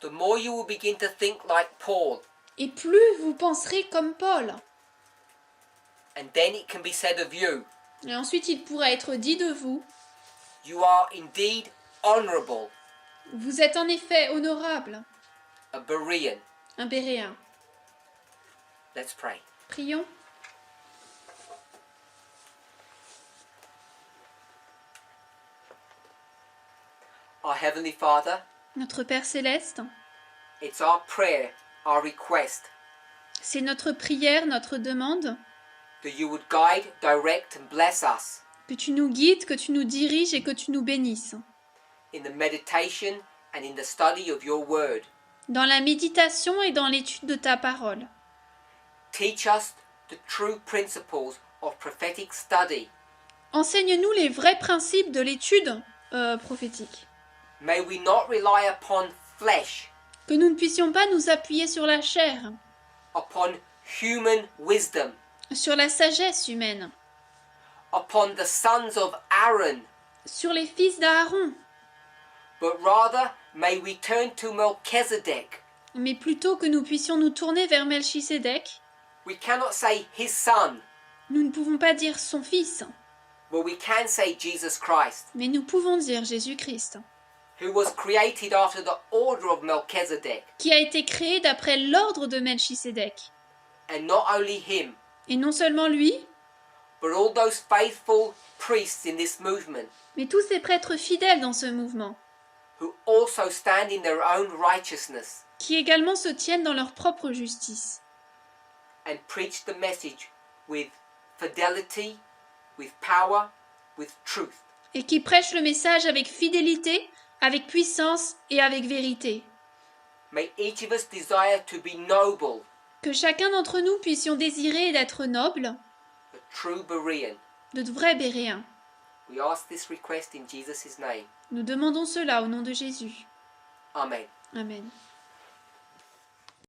Speaker 2: the more you will begin to think like Paul.
Speaker 1: et plus vous penserez comme Paul.
Speaker 2: And then it can be said of you,
Speaker 1: Et ensuite, il pourra être dit de vous,
Speaker 2: you are indeed honourable,
Speaker 1: vous êtes en effet honorable,
Speaker 2: a Berean.
Speaker 1: un Béréen.
Speaker 2: Let's pray.
Speaker 1: Prions.
Speaker 2: Our Heavenly Father,
Speaker 1: Notre Père céleste,
Speaker 2: it's our prayer, our request,
Speaker 1: c'est notre prière, notre demande,
Speaker 2: that you would guide, direct and bless us
Speaker 1: que tu nous guides, que tu nous diriges et que tu nous bénisses.
Speaker 2: in the meditation and in the study of your word.
Speaker 1: Dans la méditation et dans l'étude de ta parole.
Speaker 2: Teach us the true principles of prophetic study.
Speaker 1: Enseigne-nous les vrais principes de l'étude prophétique.
Speaker 2: May we not rely upon flesh,
Speaker 1: Que nous ne puissions pas nous appuyer sur la chair,
Speaker 2: upon human wisdom,
Speaker 1: sur la sagesse humaine,
Speaker 2: upon the sons of Aaron,
Speaker 1: sur les fils d'Aaron,
Speaker 2: but rather may we turn to Melchizedek.
Speaker 1: mais plutôt que nous puissions nous tourner vers Melchisédek.
Speaker 2: We cannot say his son,
Speaker 1: Nous ne pouvons pas dire son fils,
Speaker 2: but we can say Jesus Christ,
Speaker 1: mais nous pouvons dire Jésus-Christ,
Speaker 2: who was created after the order of Melchizedek.
Speaker 1: qui a été créé d'après l'ordre de Melchisédek.
Speaker 2: And not only him,
Speaker 1: Et non seulement lui,
Speaker 2: but all those faithful priests in this movement
Speaker 1: mais tous ces prêtres fidèles dans ce mouvement,
Speaker 2: who also stand in their own righteousness
Speaker 1: qui également se tiennent dans leur propre justice,
Speaker 2: and preach the message with fidelity, with power, with truth.
Speaker 1: et qui prêchent le message avec fidélité, avec puissance et avec vérité.
Speaker 2: May each of us desire to be noble,
Speaker 1: Que chacun d'entre nous puissions désirer d'être noble,
Speaker 2: a true Berean.
Speaker 1: de vrais Béréens.
Speaker 2: We ask this request in Jesus' name.
Speaker 1: Nous demandons cela au nom de Jésus.
Speaker 2: Amen.
Speaker 1: Amen.